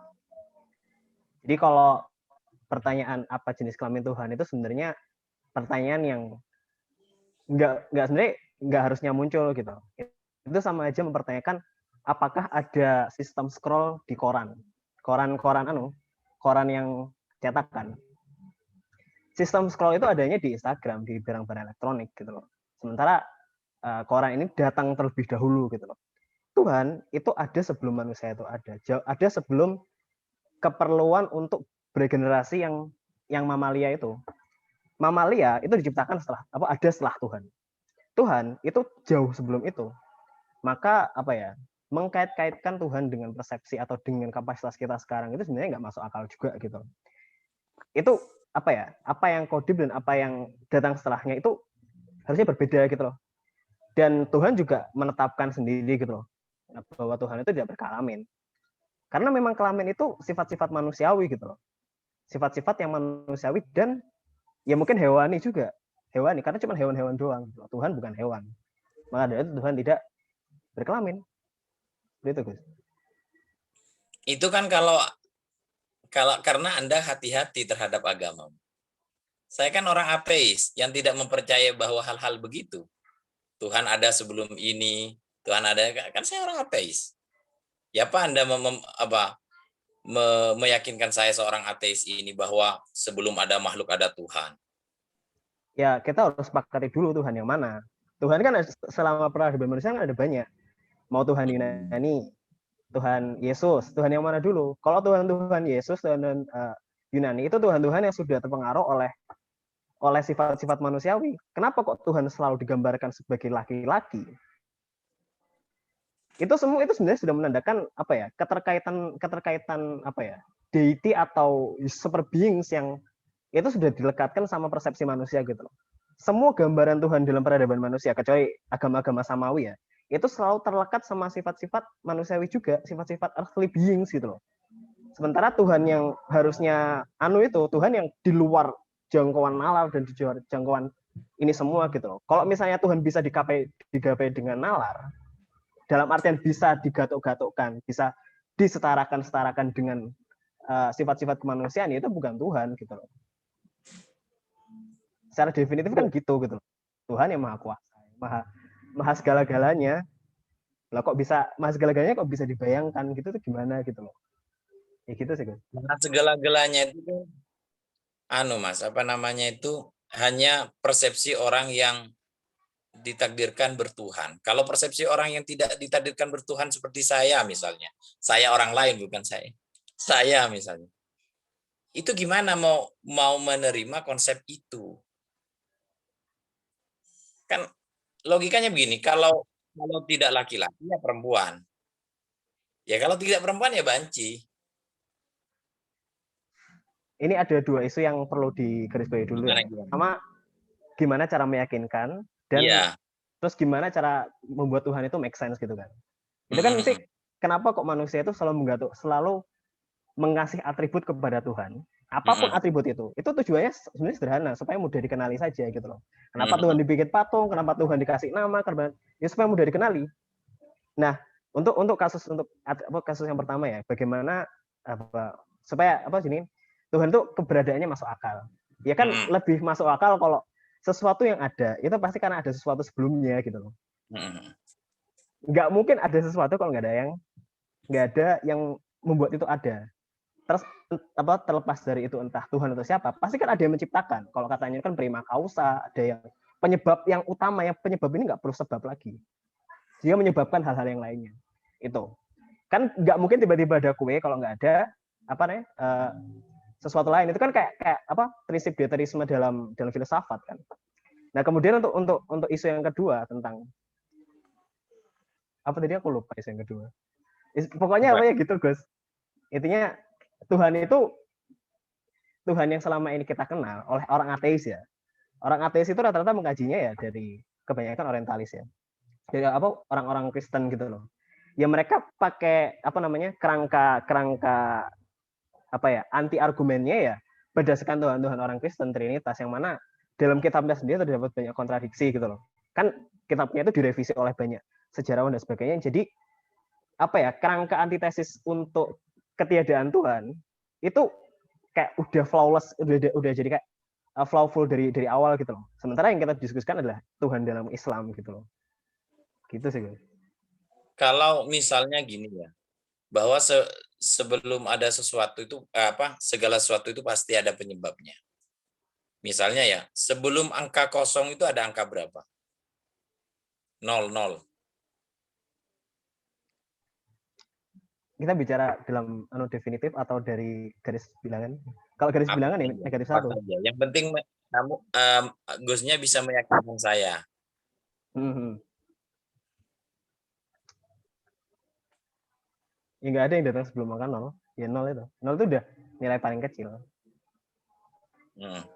Jadi kalau pertanyaan apa jenis kelamin Tuhan itu sebenarnya pertanyaan yang nggak harusnya muncul gitu. Itu sama aja mempertanyakan apakah ada sistem scroll di koran yang cetakan. Sistem scroll itu adanya di Instagram, di barang-barang elektronik gitu loh. Sementara koran ini datang terlebih dahulu gitu loh. Tuhan itu ada sebelum manusia itu ada sebelum keperluan untuk beregenerasi yang mamalia itu. Mamalia itu diciptakan setelah Tuhan. Tuhan itu jauh sebelum itu. Maka mengkait-kaitkan Tuhan dengan persepsi atau dengan kapasitas kita sekarang itu sebenarnya nggak masuk akal juga gitu. Itu apa ya? Apa yang qadim dan apa yang datang setelahnya itu harusnya berbeda gitu loh. Dan Tuhan juga menetapkan sendiri gitu loh bahwa Tuhan itu tidak berkelamin. Karena memang kelamin itu sifat-sifat manusiawi gitu loh. Sifat-sifat yang manusiawi dan ya mungkin hewani juga. Hewani karena cuma hewan-hewan doang. Tuhan bukan hewan. Maka dari itu Tuhan tidak berkelamin. Begitu, Gus. Itu kan karena Anda hati-hati terhadap agama. Saya kan orang ateis yang tidak mempercayai bahwa hal-hal begitu. Tuhan ada sebelum ini, Tuhan ada, kan saya orang ateis. Ya apa Anda meyakinkan saya seorang ateis ini bahwa sebelum ada makhluk ada Tuhan? Ya kita harus sepakati dulu Tuhan yang mana. Tuhan kan selama peradaban manusia kan ada banyak. Mau Tuhan Yunani, Tuhan Yesus, Tuhan yang mana dulu? Kalau Tuhan Yesus, Tuhan Yunani itu Tuhan-Tuhan yang sudah terpengaruh oleh sifat-sifat manusiawi. Kenapa kok Tuhan selalu digambarkan sebagai laki-laki? Itu semua itu sebenarnya sudah menandakan apa ya? Keterkaitan apa ya? Deity atau super beings yang itu sudah dilekatkan sama persepsi manusia gitu loh. Semua gambaran Tuhan dalam peradaban manusia kecuali agama-agama samawi ya, itu selalu terlekat sama sifat-sifat manusiawi juga, sifat-sifat earthly beings gitu loh. Sementara Tuhan yang harusnya itu Tuhan yang di luar jangkauan nalar dan di luar jangkauan ini semua gitu loh. Kalau misalnya Tuhan bisa digapai dengan nalar, dalam artian bisa digatuk-gatukkan, bisa disetarakan dengan sifat-sifat kemanusiaan, itu bukan Tuhan gitu loh. Secara definitif kan gitu loh. Tuhan yang maha kuasa, maha segala-galanya. Lah kok bisa maha segala-galanya kok bisa dibayangkan gitu tuh gimana gitu loh. Ya gitu sih, Gus. Nah, segala-galanya itu Mas, itu hanya persepsi orang yang ditakdirkan bertuhan. Kalau persepsi orang yang tidak ditakdirkan bertuhan seperti saya misalnya, saya orang lain bukan saya misalnya, itu gimana mau menerima konsep itu? Kan logikanya begini, kalau tidak laki-laki ya perempuan. Ya kalau tidak perempuan ya banci. Ini ada dua isu yang perlu digarisbawahi dulu ya. Sama gimana cara meyakinkan dan terus gimana cara membuat Tuhan itu make sense gitu kan. Itu kan sih kenapa kok manusia itu selalu mengasih atribut kepada Tuhan. Apapun atribut itu tujuannya sebenarnya sederhana supaya mudah dikenali saja gitu loh. Kenapa Tuhan dibikin patung, kenapa Tuhan dikasih nama, karena ya supaya mudah dikenali. Nah, untuk kasus yang pertama ya, bagaimana supaya Tuhan tuh keberadaannya masuk akal. Ya kan lebih masuk akal kalau sesuatu yang ada itu pasti karena ada sesuatu sebelumnya gitu loh. Nggak mungkin ada sesuatu kalau nggak ada yang membuat itu ada. Terus terlepas dari itu entah Tuhan atau siapa, pasti kan ada yang menciptakan. Kalau katanya kan prima causa, ada yang penyebab yang utama, yang penyebab ini nggak perlu sebab lagi. Dia menyebabkan hal-hal yang lainnya. Itu kan nggak mungkin tiba-tiba ada kue kalau nggak ada sesuatu lain. Itu kan kayak prinsip deterisme dalam filsafat kan. Nah kemudian untuk isu yang kedua tentang apa tadi aku lupa isu yang kedua. Pokoknya apa ya gitu Gus. Intinya Tuhan itu Tuhan yang selama ini kita kenal oleh orang ateis ya. Orang ateis itu rata-rata mengkajinya ya dari kebanyakan orientalis ya. Dari orang-orang Kristen gitu loh. Ya mereka pakai kerangka anti argumennya ya berdasarkan Tuhan orang Kristen Trinitas yang mana dalam kitabnya sendiri terdapat banyak kontradiksi gitu loh. Kan kitabnya itu direvisi oleh banyak sejarawan dan sebagainya. Jadi kerangka antitesis untuk ketiadaan Tuhan itu kayak udah flawless, udah jadi kayak flawful dari awal gitu loh. Sementara yang kita diskusikan adalah Tuhan dalam Islam gitu loh. Gitu sih, guys. Kalau misalnya gini ya, bahwa sebelum ada sesuatu itu segala sesuatu itu pasti ada penyebabnya. Misalnya ya, sebelum angka kosong itu ada angka berapa? 0. Kita bicara dalam definitif atau dari garis bilangan? Kalau garis bilangan ini negatif 1. Yang penting kamu Gusnya bisa meyakinkan saya. Ya nggak ada yang datang sebelum angka 0. Ya 0 itu. 0 itu udah nilai paling kecil.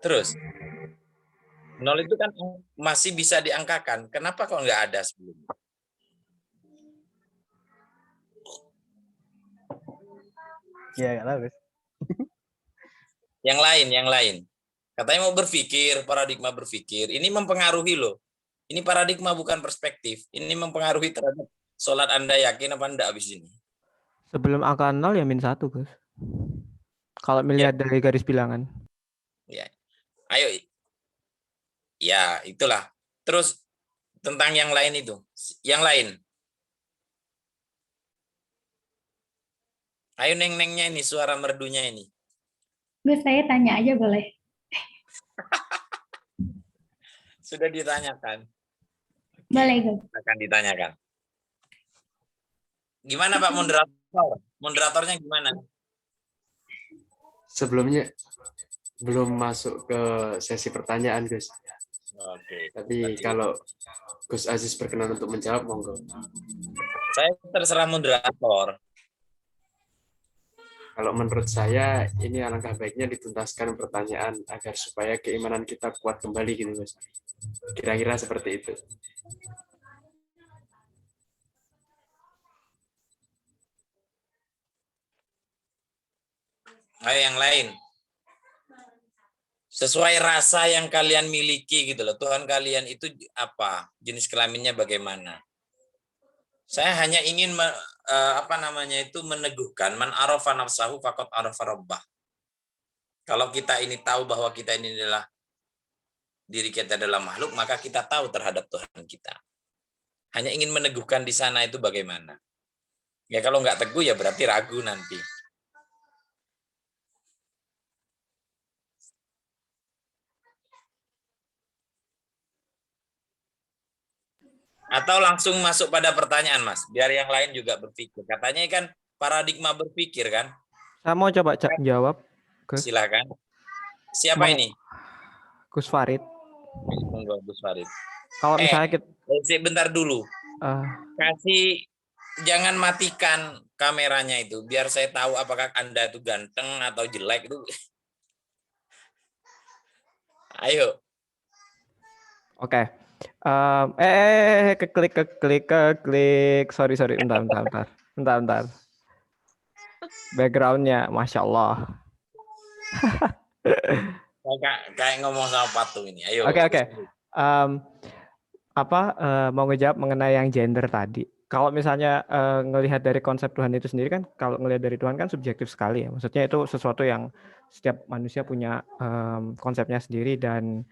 Terus 0 itu kan masih bisa diangkakan. Kenapa kok nggak ada sebelumnya? Ya nggak tahu guys. Yang lain. Katanya mau berpikir, paradigma berpikir. Ini mempengaruhi loh. Ini paradigma bukan perspektif. Ini mempengaruhi terhadap sholat Anda, yakin apa enggak habis ini. Sebelum angka 0 ya -1, Gus. Kalau melihat dari garis bilangan. Ya. Ayo. Ya, itulah. Terus tentang yang lain itu. Yang lain. Ayo neng-nengnya ini, suara merdunya ini. Gus, saya tanya aja boleh? Sudah ditanyakan. Boleh, Gus. Akan ditanyakan. Gimana Pak moderator? Moderatornya gimana? Sebelumnya belum masuk ke sesi pertanyaan, Gus. Oke. Tapi kalau Gus Aziz berkenan untuk menjawab, monggo. Saya terserah moderator. Kalau menurut saya, ini alangkah baiknya dituntaskan pertanyaan agar supaya keimanan kita kuat kembali gitu, Gus. Kira-kira seperti itu. Ayo yang lain. Sesuai rasa yang kalian miliki gitu loh. Tuhan kalian itu apa? Jenis kelaminnya bagaimana? Saya hanya ingin meneguhkan man arafa nafsahu faqad arafa rabbah. Kalau kita ini tahu bahwa kita ini adalah diri kita adalah makhluk, maka kita tahu terhadap Tuhan kita. Hanya ingin meneguhkan di sana itu bagaimana. Ya kalau nggak teguh ya berarti ragu nanti. Atau langsung masuk pada pertanyaan, Mas, biar yang lain juga berpikir. Katanya kan paradigma berpikir kan? Saya mau coba jawab, Gus. Silakan. Siapa ini? Gus Farid. Monggo, Gus Farid. Kalau misalnya kita bentar dulu. Jangan matikan kameranya itu, biar saya tahu apakah Anda itu ganteng atau jelek itu. Ayo. Oke. Keklik. Sorry. Bentar. Backgroundnya, Masya Allah. Kayak ngomong sama patung ini. Ayo. Oke. Mau ngejawab mengenai yang gender tadi. Kalau misalnya ngelihat dari konsep Tuhan itu sendiri kan, kalau ngelihat dari Tuhan kan subjektif sekali ya. Maksudnya itu sesuatu yang setiap manusia punya konsepnya sendiri dan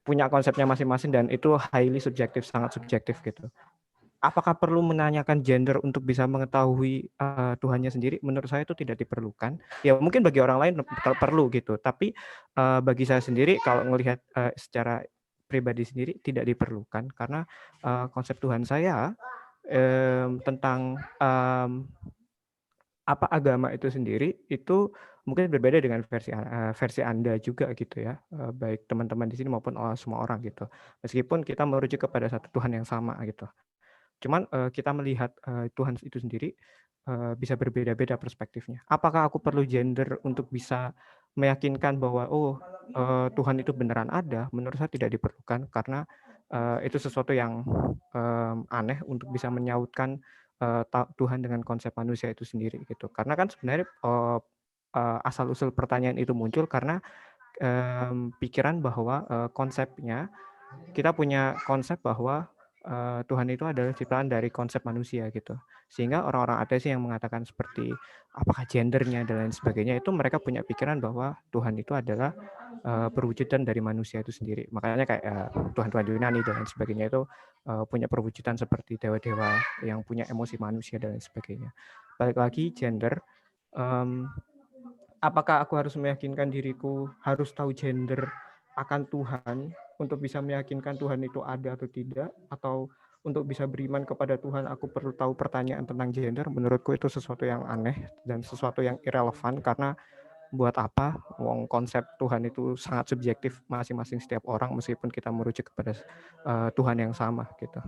punya konsepnya masing-masing dan itu highly subjektif, sangat subjektif gitu. Apakah perlu menanyakan gender untuk bisa mengetahui Tuhannya sendiri? Menurut saya itu tidak diperlukan. Ya mungkin bagi orang lain perlu gitu. Tapi bagi saya sendiri kalau melihat secara pribadi sendiri tidak diperlukan karena konsep Tuhan saya tentang apa agama itu sendiri itu mungkin berbeda dengan versi Anda juga gitu ya, baik teman-teman di sini maupun semua orang gitu. Meskipun kita merujuk kepada satu Tuhan yang sama gitu. Cuman kita melihat Tuhan itu sendiri bisa berbeda-beda perspektifnya. Apakah aku perlu gender untuk bisa meyakinkan bahwa Tuhan itu beneran ada? Menurut saya tidak diperlukan karena itu sesuatu yang aneh untuk bisa menyautkan Tuhan dengan konsep manusia itu sendiri gitu. Karena kan sebenarnya asal-usul pertanyaan itu muncul karena pikiran bahwa konsepnya kita punya konsep bahwa Tuhan itu adalah ciptaan dari konsep manusia gitu. Sehingga orang-orang ateis yang mengatakan seperti apakah gendernya dan lain sebagainya itu mereka punya pikiran bahwa Tuhan itu adalah perwujudan dari manusia itu sendiri. Makanya kayak Tuhan-Tuhan Yunani dan lain sebagainya itu punya perwujudan seperti dewa-dewa yang punya emosi manusia dan lain sebagainya. Balik lagi gender, apakah aku harus meyakinkan diriku harus tahu gender akan Tuhan untuk bisa meyakinkan Tuhan itu ada atau tidak, atau untuk bisa beriman kepada Tuhan aku perlu tahu pertanyaan tentang gender? Menurutku itu sesuatu yang aneh dan sesuatu yang irrelevan karena buat apa? Konsep Tuhan itu sangat subjektif masing-masing setiap orang meskipun kita merujuk kepada Tuhan yang sama gitu.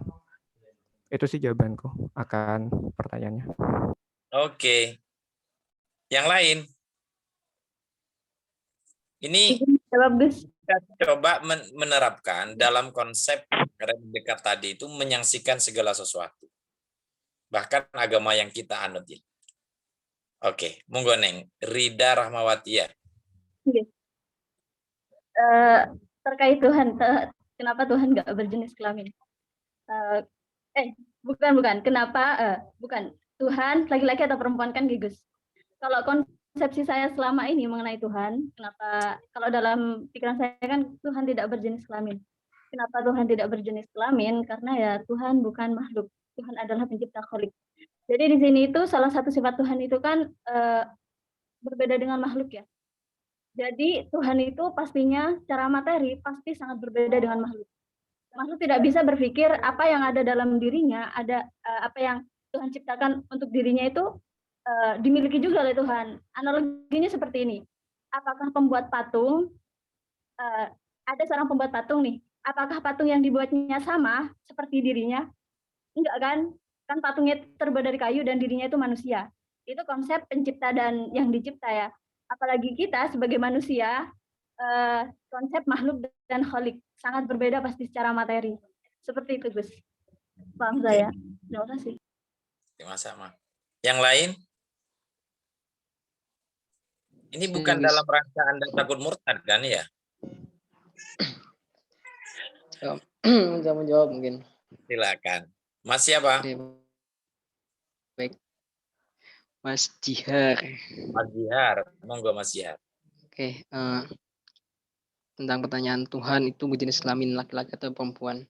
Itu sih jawabanku akan pertanyaannya. Oke. Yang lain? Ini Jawab, Gus. kita coba menerapkan dalam konsep rem dekat tadi itu menyaksikan segala sesuatu. Bahkan agama yang kita anut ini. Oke, monggo Neng. Rida Rahmawati ya. Terkait Tuhan, kenapa Tuhan nggak berjenis kelamin? Bukan. Kenapa? Bukan. Tuhan laki-laki atau perempuan kan, Gus? Kalau konsepsi saya selama ini mengenai Tuhan, kenapa kalau dalam pikiran saya kan Tuhan tidak berjenis kelamin. Kenapa Tuhan tidak berjenis kelamin? Karena ya Tuhan bukan makhluk. Tuhan adalah pencipta kholik. Jadi di sini itu salah satu sifat Tuhan itu kan berbeda dengan makhluk ya. Jadi Tuhan itu pastinya secara materi pasti sangat berbeda dengan makhluk. Makhluk tidak bisa berpikir apa yang ada dalam dirinya, apa yang Tuhan ciptakan untuk dirinya itu dimiliki juga oleh Tuhan. Analoginya seperti ini. Apakah pembuat patung, ada seorang pembuat patung nih, apakah patung yang dibuatnya sama seperti dirinya? Enggak kan? Kan patungnya terbuat dari kayu dan dirinya itu manusia. Itu konsep pencipta dan yang dicipta ya. Apalagi kita sebagai manusia, konsep makhluk dan kholik sangat berbeda pasti secara materi. Seperti itu, Gus. Paham saya. Terima kasih. Sama-sama. Yang lain? Ini bukan dalam rangka Anda takut murtad kan ya? Bisa menjawab mungkin. Silakan. Mas siapa? Baik. Mas Jihar. Mas Jihar. Monggo Mas Jihar. Oke. Tentang pertanyaan Tuhan itu berjenis kelamin laki-laki atau perempuan.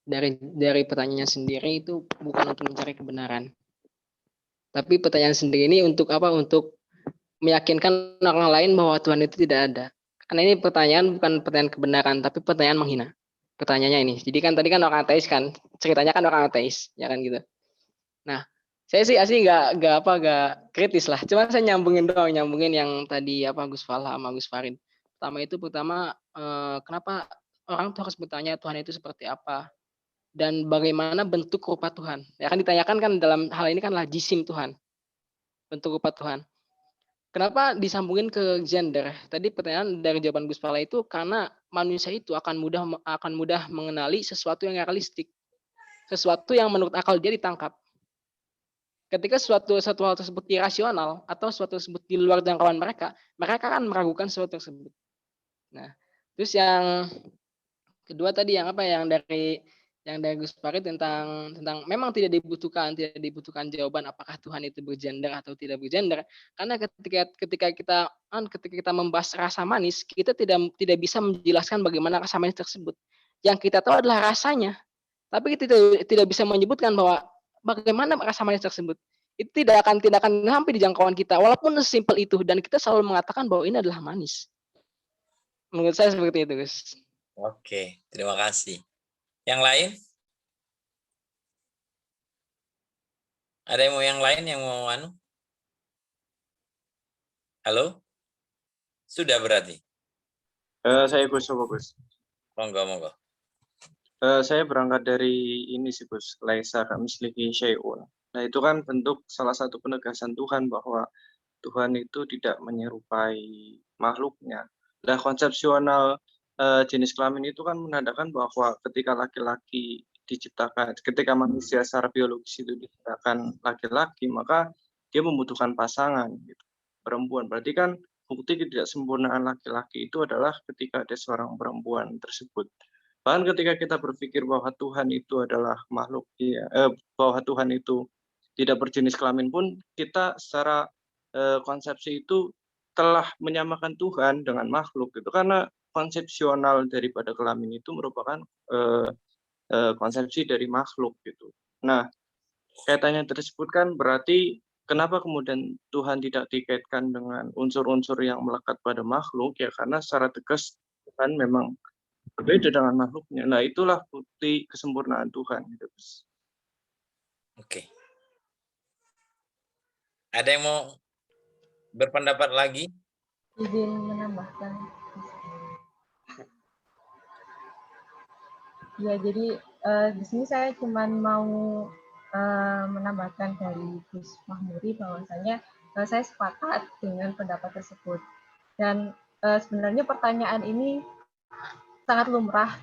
Dari pertanyaannya sendiri itu bukan untuk mencari kebenaran. Tapi pertanyaan sendiri ini untuk apa? Untuk meyakinkan orang lain bahwa Tuhan itu tidak ada. Karena ini pertanyaan bukan pertanyaan kebenaran, tapi pertanyaan menghina. Pertanyaannya ini. Jadi kan tadi kan orang ateis kan, ceritanya kan orang ateis, ya kan gitu. Nah, saya sih asli nggak kritis lah. Cuma saya nyambungin yang tadi apa Gus Fala sama Gus Farid. Pertama kenapa orang tuh harus bertanya Tuhan itu seperti apa dan bagaimana bentuk rupa Tuhan. Ya kan ditanyakan kan dalam hal ini kan lah jisim Tuhan, bentuk rupa Tuhan. Kenapa disambungin ke gender? Tadi pertanyaan dari jawaban Gus Fala itu karena manusia itu akan mudah mengenali sesuatu yang realistik, sesuatu yang menurut akal dia ditangkap. Ketika satu hal tersebut irasional atau suatu tersebut di luar jangkauan mereka akan meragukan sesuatu tersebut. Nah, terus yang kedua tadi yang dari Gus Farid tentang memang tidak dibutuhkan jawaban apakah Tuhan itu bergender atau tidak bergender, karena ketika kita membahas rasa manis, kita tidak bisa menjelaskan bagaimana rasa manis tersebut. Yang kita tahu adalah rasanya, tapi kita tidak bisa menyebutkan bahwa bagaimana rasa manis tersebut. Itu tidak akan sampai di jangkauan kita walaupun sesimpel itu, dan kita selalu mengatakan bahwa ini adalah manis. Menurut saya seperti itu, Gus. Oke, terima kasih. Yang lain? Ada yang lain yang mau anu? Halo? Sudah berarti? Saya Gus, Gus. Monggo. Saya berangkat dari ini sih Gus, laisa kamitslihi syai'un. Nah itu kan bentuk salah satu penegasan Tuhan bahwa Tuhan itu tidak menyerupai makhluknya. Nah konsepsional jenis kelamin itu kan menandakan bahwa ketika laki-laki diciptakan, ketika manusia secara biologis itu diciptakan laki-laki, maka dia membutuhkan pasangan gitu, perempuan. Berarti kan bukti ketidaksempurnaan laki-laki itu adalah ketika ada seorang perempuan tersebut. Bahkan ketika kita berpikir bahwa Tuhan itu adalah makhluk, bahwa Tuhan itu tidak berjenis kelamin pun, kita secara konsepsi itu telah menyamakan Tuhan dengan makhluk gitu, karena konsepsional daripada kelamin itu merupakan konsepsi dari makhluk gitu. Nah, kaitannya tersebut kan berarti kenapa kemudian Tuhan tidak dikaitkan dengan unsur-unsur yang melekat pada makhluk, ya karena secara tegas Tuhan memang berbeda dengan makhluknya. Nah, itulah bukti kesempurnaan Tuhan. Oke. Ada yang mau berpendapat lagi? Izin menambahkan. Ya, jadi di sini saya cuma mau menambahkan dari Gus Mahmuri bahwasanya saya sepakat dengan pendapat tersebut. Dan sebenarnya pertanyaan ini sangat lumrah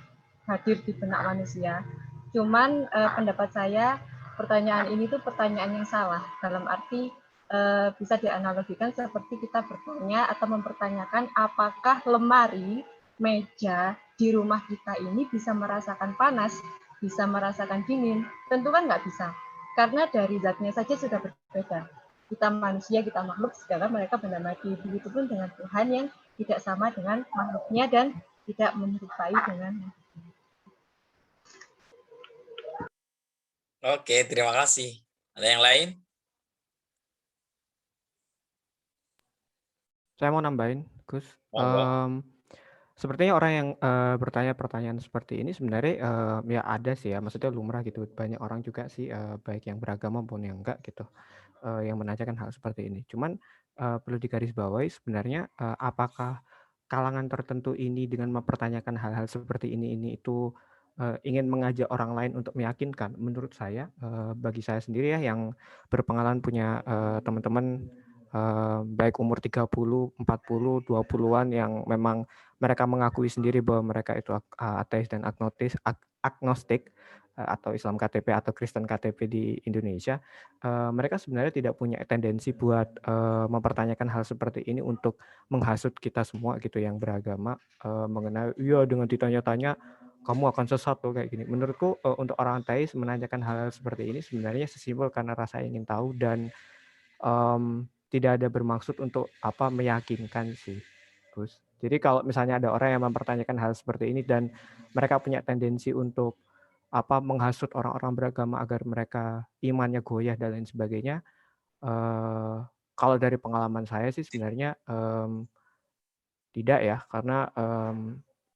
hadir di benak manusia. Cuman pendapat saya pertanyaan ini tuh pertanyaan yang salah dalam arti bisa dianalogikan seperti kita bertanya atau mempertanyakan apakah lemari, meja di rumah kita ini bisa merasakan panas, bisa merasakan dingin. Tentu kan nggak bisa, karena dari zatnya saja sudah berbeda. Kita manusia, kita makhluk, segala mereka benar-benar begitupun dengan Tuhan yang tidak sama dengan makhluknya dan tidak menyerupai dengan. Oke, terima kasih. Ada yang lain? Saya mau nambahin, Gus. Monggo. Sepertinya orang yang bertanya pertanyaan seperti ini sebenarnya ya ada sih ya, maksudnya lumrah gitu. Banyak orang juga sih baik yang beragama maupun yang enggak gitu yang menanyakan hal seperti ini. Cuman perlu digarisbawahi sebenarnya apakah kalangan tertentu ini dengan mempertanyakan hal-hal seperti ini itu ingin mengajak orang lain untuk meyakinkan? Menurut saya, bagi saya sendiri ya yang berpengalaman punya teman-teman baik umur 30, 40, 20-an yang memang mereka mengakui sendiri bahwa mereka itu ateis dan agnostik atau Islam KTP atau Kristen KTP di Indonesia, mereka sebenarnya tidak punya tendensi buat mempertanyakan hal seperti ini untuk menghasut kita semua gitu yang beragama mengenai iya dengan ditanya-tanya kamu akan sesat loh kayak gini. Menurutku untuk orang ateis menanyakan hal seperti ini sebenarnya sesimpel karena rasa ingin tahu dan tidak ada bermaksud untuk meyakinkan sih, Gus. Jadi kalau misalnya ada orang yang mempertanyakan hal seperti ini dan mereka punya tendensi untuk menghasut orang-orang beragama agar mereka imannya goyah dan lain sebagainya, kalau dari pengalaman saya sih sebenarnya tidak ya, karena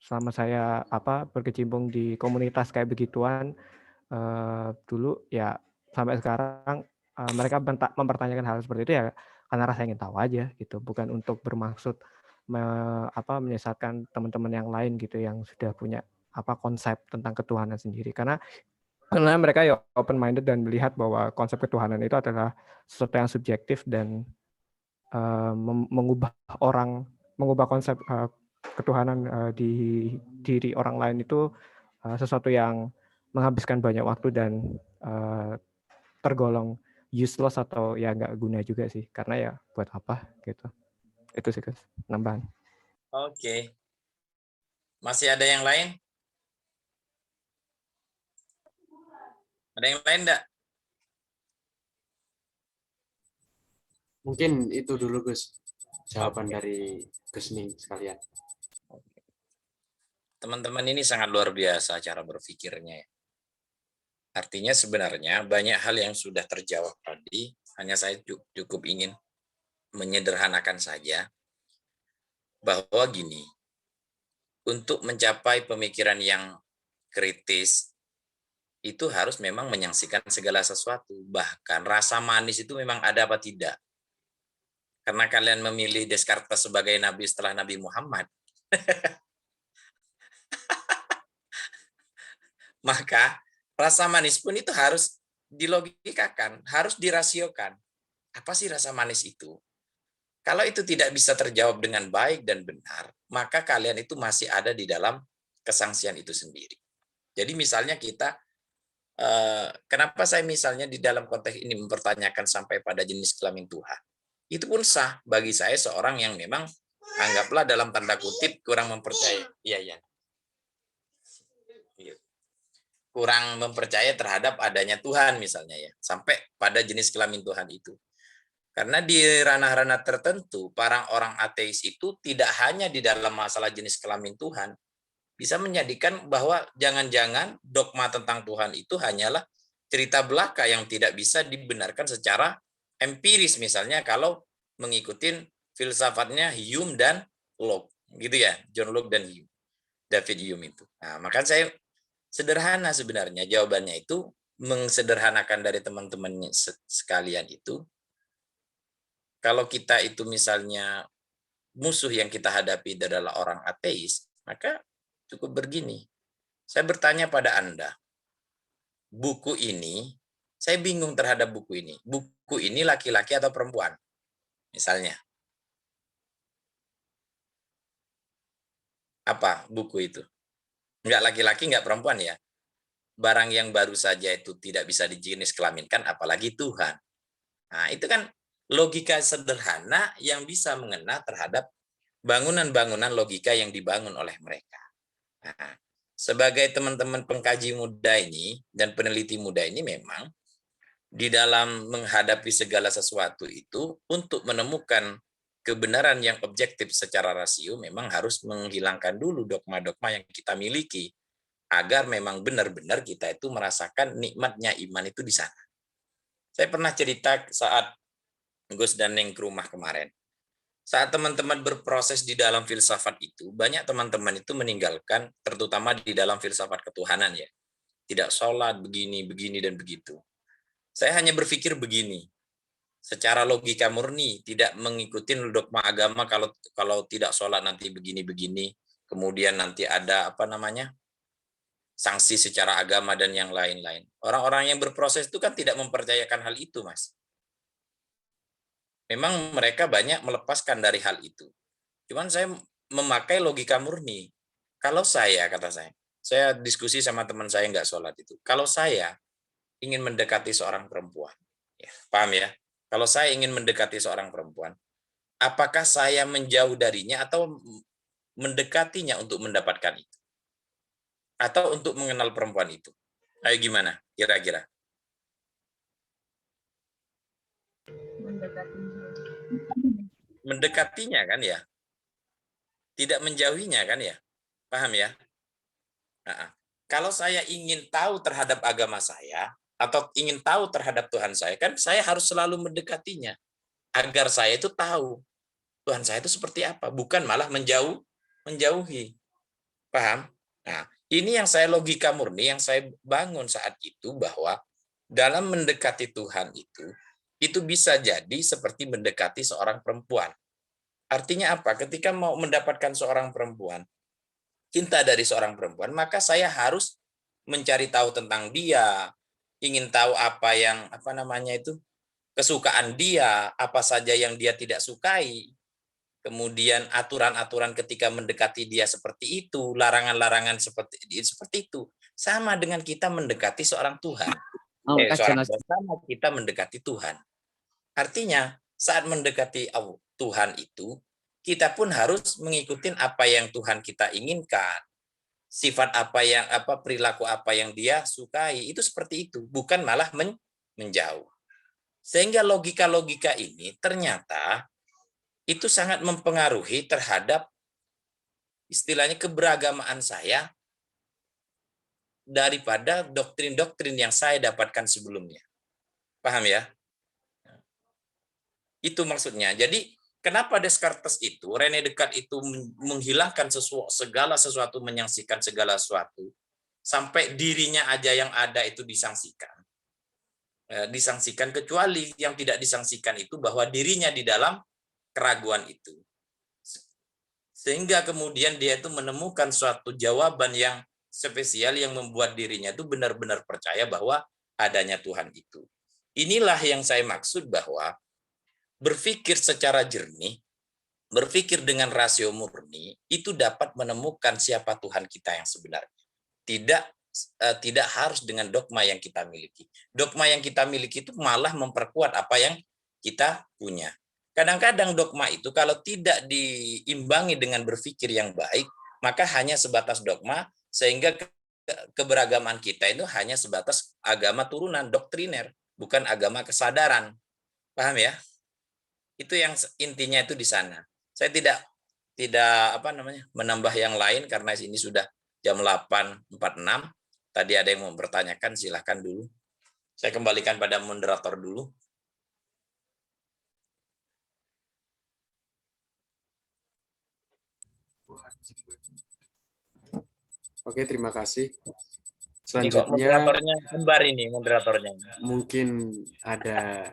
selama saya berkecimpung di komunitas kayak begituan dulu ya sampai sekarang mereka mempertanyakan hal seperti itu ya karena rasa ingin tahu aja gitu, bukan untuk bermaksud menyesatkan teman-teman yang lain gitu yang sudah punya konsep tentang ketuhanan sendiri, karena mereka ya open minded dan melihat bahwa konsep ketuhanan itu adalah sesuatu yang subjektif dan mengubah konsep ketuhanan di diri orang lain itu sesuatu yang menghabiskan banyak waktu dan tergolong useless atau ya nggak guna juga sih, karena ya buat apa gitu. Itu sih Gus, nambahan. Oke. Masih ada yang lain? Ada yang lain enggak? Mungkin itu dulu Gus, jawaban dari Gus Ning sekalian. Teman-teman ini sangat luar biasa cara berpikirnya. Artinya sebenarnya banyak hal yang sudah terjawab tadi, hanya saya cukup ingin menyederhanakan saja bahwa gini, untuk mencapai pemikiran yang kritis itu harus memang menyaksikan segala sesuatu, bahkan rasa manis itu memang ada apa tidak. Karena kalian memilih Descartes sebagai nabi setelah Nabi Muhammad, maka rasa manis pun itu harus dilogikakan, harus dirasiokan. Apa sih rasa manis itu? Kalau itu tidak bisa terjawab dengan baik dan benar, maka kalian itu masih ada di dalam kesangsian itu sendiri. Jadi misalnya kita, kenapa saya misalnya di dalam konteks ini mempertanyakan sampai pada jenis kelamin Tuhan? Itu pun sah bagi saya seorang yang memang anggaplah dalam tanda kutip kurang mempercayai. Iya. Kurang mempercaya terhadap adanya Tuhan misalnya ya, sampai pada jenis kelamin Tuhan itu. Karena di ranah-ranah tertentu, para orang ateis itu tidak hanya di dalam masalah jenis kelamin Tuhan, bisa menjadikan bahwa jangan-jangan dogma tentang Tuhan itu hanyalah cerita belaka yang tidak bisa dibenarkan secara empiris, misalnya kalau mengikuti filsafatnya Hume dan Locke, gitu ya, John Locke dan Hume, David Hume itu. Nah, maka saya sederhana sebenarnya jawabannya itu, mengsederhanakan dari teman-teman sekalian itu, kalau kita itu misalnya musuh yang kita hadapi adalah orang ateis, maka cukup begini. Saya bertanya pada Anda, buku ini, saya bingung terhadap buku ini. Buku ini laki-laki atau perempuan? Misalnya. Apa buku itu? Enggak laki-laki, enggak perempuan ya. Barang yang baru saja itu tidak bisa dijenis kelaminkan, apalagi Tuhan. Nah, itu kan logika sederhana yang bisa mengena terhadap bangunan-bangunan logika yang dibangun oleh mereka. Nah, sebagai teman-teman pengkaji muda ini dan peneliti muda ini memang di dalam menghadapi segala sesuatu itu untuk menemukan kebenaran yang objektif secara rasio memang harus menghilangkan dulu dogma-dogma yang kita miliki agar memang benar-benar kita itu merasakan nikmatnya iman itu di sana. Saya pernah cerita saat Gus dan Neng ke rumah kemarin. Saat teman-teman berproses di dalam filsafat itu, banyak teman-teman itu meninggalkan, terutama di dalam filsafat ketuhanan ya. Tidak sholat, begini, dan begitu. Saya hanya berpikir begini, secara logika murni, tidak mengikuti dogma agama kalau tidak sholat nanti begini, kemudian nanti ada sanksi secara agama dan yang lain-lain. Orang-orang yang berproses itu kan tidak mempercayakan hal itu, Mas. Memang mereka banyak melepaskan dari hal itu. Cuman saya memakai logika murni. Kalau kata saya diskusi sama teman saya nggak sholat itu. Kalau saya ingin mendekati seorang perempuan, ya, paham ya? Kalau saya ingin mendekati seorang perempuan, apakah saya menjauh darinya atau mendekatinya untuk mendapatkan itu? Atau untuk mengenal perempuan itu? Ayo gimana kira-kira? Mendekatinya kan ya, tidak menjauhinya kan ya, paham ya? Nah, kalau saya ingin tahu terhadap agama saya atau ingin tahu terhadap Tuhan saya, kan saya harus selalu mendekatinya agar saya itu tahu Tuhan saya itu seperti apa, bukan malah menjauhi, paham? Nah, ini yang saya logika murni yang saya bangun saat itu bahwa dalam mendekati Tuhan itu bisa jadi seperti mendekati seorang perempuan. Artinya apa? Ketika mau mendapatkan seorang perempuan, cinta dari seorang perempuan, maka saya harus mencari tahu tentang dia, ingin tahu apa yang kesukaan dia, apa saja yang dia tidak sukai. Kemudian aturan-aturan ketika mendekati dia seperti itu, larangan-larangan seperti itu. Sama dengan kita mendekati seorang Tuhan. Sama kita mendekati Tuhan. Artinya saat mendekati Tuhan itu, kita pun harus mengikuti apa yang Tuhan kita inginkan. Sifat perilaku apa yang dia sukai, itu seperti itu, bukan malah menjauh. Sehingga logika-logika ini ternyata itu sangat mempengaruhi terhadap istilahnya keberagamaan saya daripada doktrin-doktrin yang saya dapatkan sebelumnya. Paham ya? Itu maksudnya. Jadi kenapa Descartes itu, René Descartes itu menghilangkan segala sesuatu, menyaksikan segala sesuatu, sampai dirinya aja yang ada itu disangsikan. Disangsikan kecuali yang tidak disangsikan itu bahwa dirinya di dalam keraguan itu. Sehingga kemudian dia itu menemukan suatu jawaban yang spesial yang membuat dirinya itu benar-benar percaya bahwa adanya Tuhan itu. Inilah yang saya maksud bahwa berpikir secara jernih, berpikir dengan rasio murni, itu dapat menemukan siapa Tuhan kita yang sebenarnya. Tidak harus dengan dogma yang kita miliki. Dogma yang kita miliki itu malah memperkuat apa yang kita punya. Kadang-kadang dogma itu kalau tidak diimbangi dengan berpikir yang baik, maka hanya sebatas dogma, sehingga keberagaman kita itu hanya sebatas agama turunan, doktriner, bukan agama kesadaran. Paham ya? Itu yang intinya itu di sana. Saya tidak menambah yang lain karena ini sudah jam 8.46. Tadi ada yang mau bertanyakan, silahkan dulu. Saya kembalikan pada moderator dulu. Oke, terima kasih. Selanjutnya moderatornya. Mungkin ada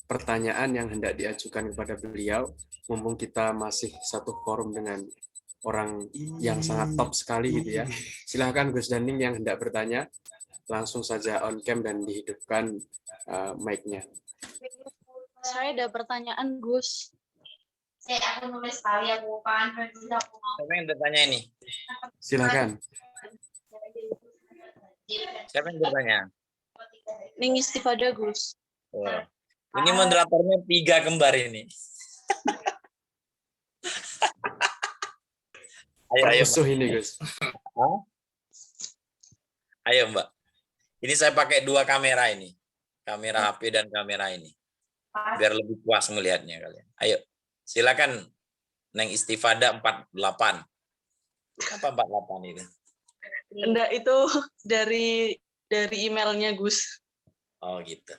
pertanyaan yang hendak diajukan kepada beliau, mumpung kita masih satu forum dengan orang yang sangat top sekali gitu ya. Silahkan Gus Daning yang hendak bertanya, langsung saja on cam dan dihidupkan mic-nya. Saya ada pertanyaan, Gus. Siapa yang bertanya ini? Silakan. Siapa yang bertanya? Ning Istifada, Gus. Oh. Ini moderatornya 3 kembar ini. Ayo, Musuh ini, Gus. Ayo, Mbak. Ini saya pakai 2 kamera ini. Kamera HP dan kamera ini. Biar lebih puas melihatnya kalian. Ayo, silakan Neng Istifada 48. Apa 48 itu? Enggak, itu dari emailnya, Gus. Oh, gitu.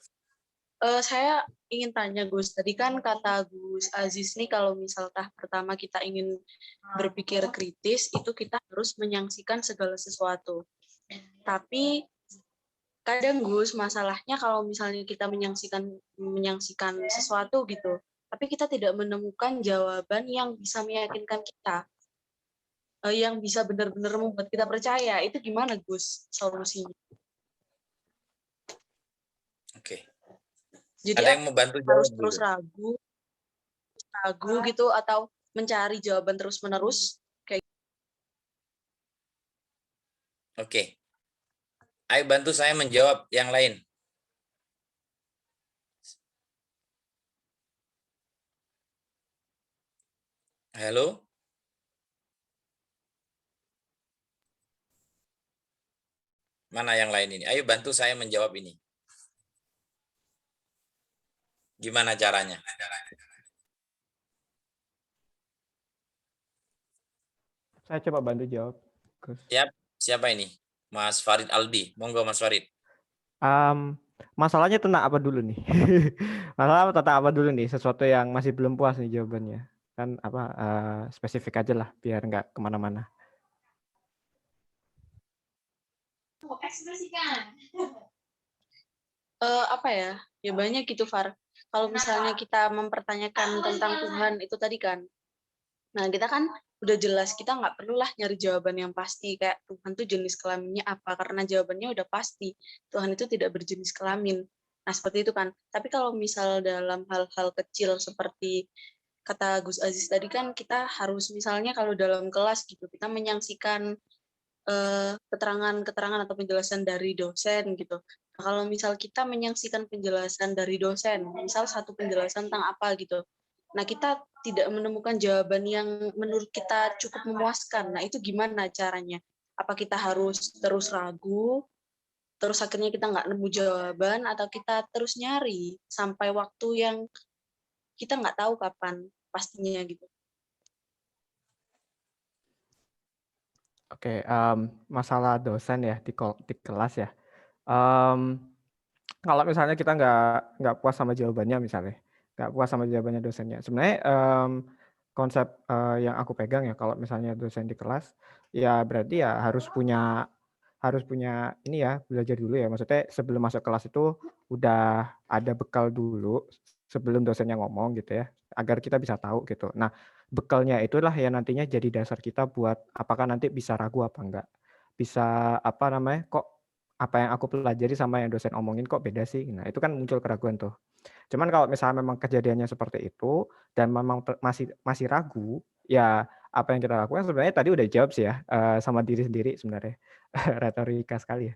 Saya ingin tanya, Gus. Tadi kan kata Gus Aziz nih, kalau misal tahap pertama kita ingin berpikir kritis, itu kita harus menyaksikan segala sesuatu. Tapi kadang, Gus, masalahnya kalau misalnya kita menyaksikan sesuatu gitu, tapi kita tidak menemukan jawaban yang bisa meyakinkan kita, yang bisa benar-benar membuat kita percaya. Itu gimana, Gus, solusinya? Oke. Jadi ada yang mau bantu jawab harus terus ragu gitu, atau mencari jawaban terus-menerus kayak. Oke. Ayo bantu saya menjawab yang lain. Halo? Mana yang lain ini? Ayo bantu saya menjawab ini. Gimana caranya? Saya coba bantu jawab, Gus. Siapa ini? Mas Farid Aldi. Monggo Mas Farid. Masalahnya tentang apa dulu nih? Masalah tentang apa dulu nih? Sesuatu yang masih belum puas nih jawabannya. Kan apa spesifik aja lah biar nggak kemana-mana. Ekspresikan. Apa ya? Ya banyak gitu, Far. Kalau misalnya kita mempertanyakan tentang Tuhan itu tadi kan. Nah, kita kan udah jelas kita nggak perlulah nyari jawaban yang pasti kayak Tuhan tuh jenis kelaminnya apa, karena jawabannya udah pasti. Tuhan itu tidak berjenis kelamin. Nah, seperti itu kan. Tapi kalau misal dalam hal-hal kecil seperti kata Gus Aziz tadi kan, kita harus misalnya kalau dalam kelas gitu, kita menyaksikan keterangan atau penjelasan dari dosen gitu. Nah, kalau misal kita menyaksikan penjelasan dari dosen, misal satu penjelasan tentang apa gitu, nah kita tidak menemukan jawaban yang menurut kita cukup memuaskan. Nah, itu gimana caranya? Apa kita harus terus ragu, terus akhirnya kita nggak nemu jawaban, atau kita terus nyari sampai waktu yang kita nggak tahu kapan pastinya gitu? Oke, masalah dosen ya di kelas ya. Kalau misalnya kita nggak puas sama jawabannya misalnya, nggak puas sama jawabannya dosennya. Sebenarnya konsep yang aku pegang ya, kalau misalnya dosen di kelas, ya berarti ya harus punya ini ya, belajar dulu ya. Maksudnya sebelum masuk kelas itu udah ada bekal dulu sebelum dosennya ngomong gitu ya, agar kita bisa tahu gitu. Nah, bekalnya itulah yang nantinya jadi dasar kita buat apakah nanti bisa ragu apa enggak. Bisa apa namanya, kok apa yang aku pelajari sama yang dosen omongin kok beda sih. Nah, itu kan muncul keraguan tuh. Cuman kalau misalnya memang kejadiannya seperti itu dan memang masih ragu, ya apa yang kita lakukan sebenarnya tadi udah jawab sih ya, sama diri sendiri sebenarnya. Retorika sekali ya.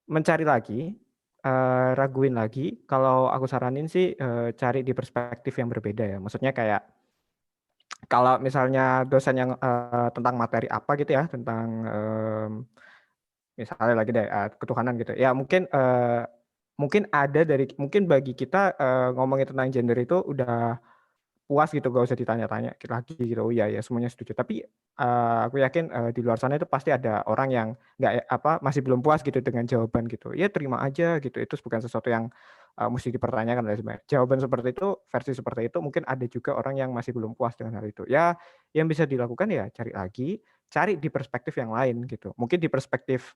Mencari lagi, raguin lagi, kalau aku saranin sih cari di perspektif yang berbeda ya. Maksudnya kayak kalau misalnya dosen yang tentang materi apa gitu ya, tentang misalnya lagi deh ketuhanan gitu. Ya mungkin mungkin bagi kita ngomongin tentang gender itu udah puas gitu, gak usah ditanya-tanya lagi gitu. Oh iya ya semuanya setuju. Tapi aku yakin di luar sana itu pasti ada orang yang masih belum puas gitu dengan jawaban gitu. Ya terima aja gitu. Itu bukan sesuatu yang mesti dipertanyakan lah sebenarnya. Jawaban seperti itu, versi seperti itu mungkin ada juga orang yang masih belum puas dengan hal itu. Ya yang bisa dilakukan ya cari lagi, cari di perspektif yang lain gitu. Mungkin di perspektif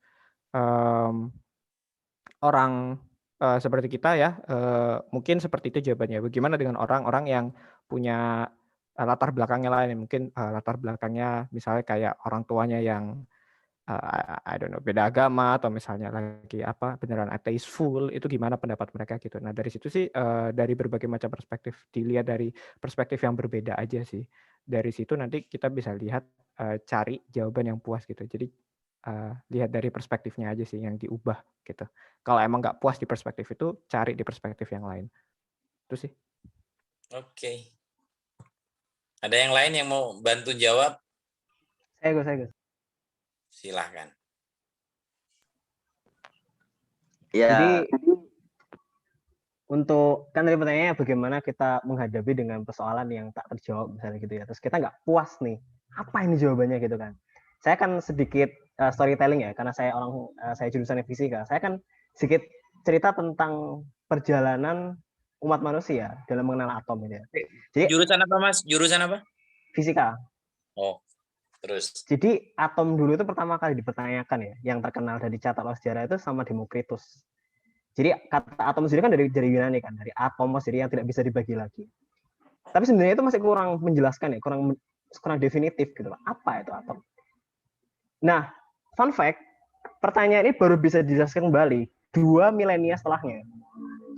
orang seperti kita ya, mungkin seperti itu jawabannya. Bagaimana dengan orang-orang yang punya latar belakangnya lain, mungkin latar belakangnya misalnya kayak orang tuanya yang I don't know, beda agama, atau misalnya lagi beneran atheistful, itu gimana pendapat mereka gitu. Nah dari situ sih dari berbagai macam perspektif, dilihat dari perspektif yang berbeda aja sih. Dari situ nanti kita bisa lihat cari jawaban yang puas gitu. Jadi lihat dari perspektifnya aja sih yang diubah gitu. Kalau emang nggak puas di perspektif itu, cari di perspektif yang lain. Itu sih. Oke. Ada yang lain yang mau bantu jawab? Saya Gus. Silahkan. Ya, Jadi untuk kan tadi pertanyaannya bagaimana kita menghadapi dengan persoalan yang tak terjawab misalnya gitu ya. Terus kita nggak puas nih, apa ini jawabannya gitu kan. Saya kan sedikit storytelling ya, karena saya saya jurusan fisika. Saya kan sedikit cerita tentang perjalanan umat manusia dalam mengenal atom gitu ya. Jadi, jurusan apa Mas? Jurusan apa? Fisika. Oh, terus. Jadi atom dulu itu pertama kali dipertanyakan ya, yang terkenal dari catatan sejarah itu sama Demokritus. Jadi kata atom sendiri kan dari Yunani kan, dari atomos, jadi yang tidak bisa dibagi lagi. Tapi sebenarnya itu masih kurang menjelaskan ya, kurang definitif gitu. Apa itu atom? Nah, fun fact, pertanyaan ini baru bisa dijelaskan kembali 2 milenia setelahnya.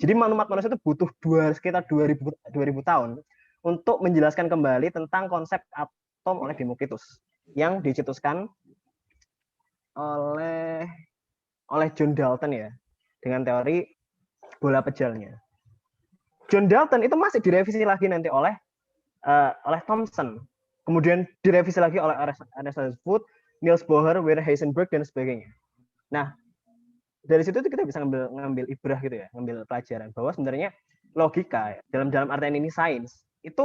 Jadi umat manusia itu butuh sekitar 2000 tahun untuk menjelaskan kembali tentang konsep atom oleh Demokritus yang dicetuskan oleh John Dalton ya, dengan teori bola pejalnya. John Dalton itu masih direvisi lagi nanti oleh Thomson, kemudian direvisi lagi oleh Ernest Rutherford, Niels Bohr, Werner Heisenberg dan sebagainya. Nah, dari situ kita bisa ngambil ibrah gitu ya, ngambil pelajaran bahwa sebenarnya logika dalam artian ini sains itu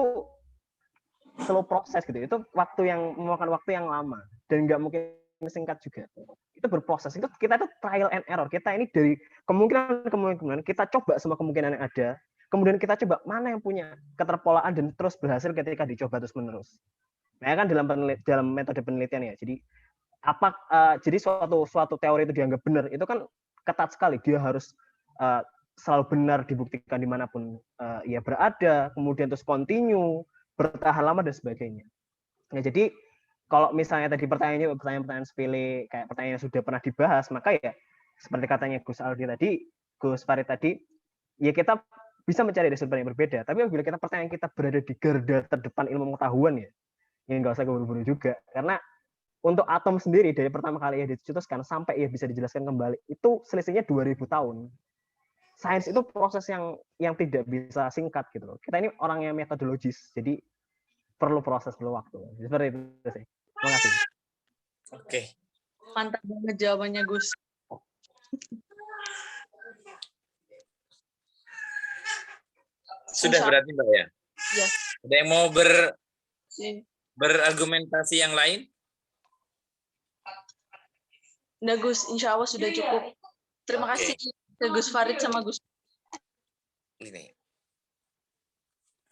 slow proses gitu. Itu memakan waktu yang lama dan nggak mungkin singkat juga. Itu berproses. Itu kita itu trial and error. Kita ini dari kemungkinan kita coba semua kemungkinan yang ada. Kemudian kita coba mana yang punya keterpolaan dan terus berhasil ketika dicoba terus menerus. Nah, kan dalam metode penelitian ya. Jadi jadi suatu teori itu dianggap benar, itu kan ketat sekali. Dia harus selalu benar, dibuktikan dimanapun ia berada, kemudian terus continue, bertahan lama dan sebagainya. Nah, jadi kalau misalnya tadi pertanyaan sepele kayak pertanyaan yang sudah pernah dibahas, maka ya seperti katanya Gus Farid tadi, ya kita bisa mencari sumber yang berbeda. Tapi apabila pertanyaan kita berada di garda terdepan ilmu pengetahuan ya nggak usah keburu-buru juga. Karena untuk atom sendiri dari pertama kali ya dicetuskan sampai ya bisa dijelaskan kembali itu selisihnya 2000 tahun. Sains itu proses yang tidak bisa singkat gitu loh. Kita ini orang yang metodologis, jadi perlu proses, perlu waktu. Seperti itu sih. Terima kasih. Oke. Mantap banget jawabannya Gus. Sudah berarti Mbak ya? Ya. Ada yang mau berargumentasi yang lain? Udah Gus, insya Allah sudah cukup. Terima kasih ke Gus Farid sama Gus. Ini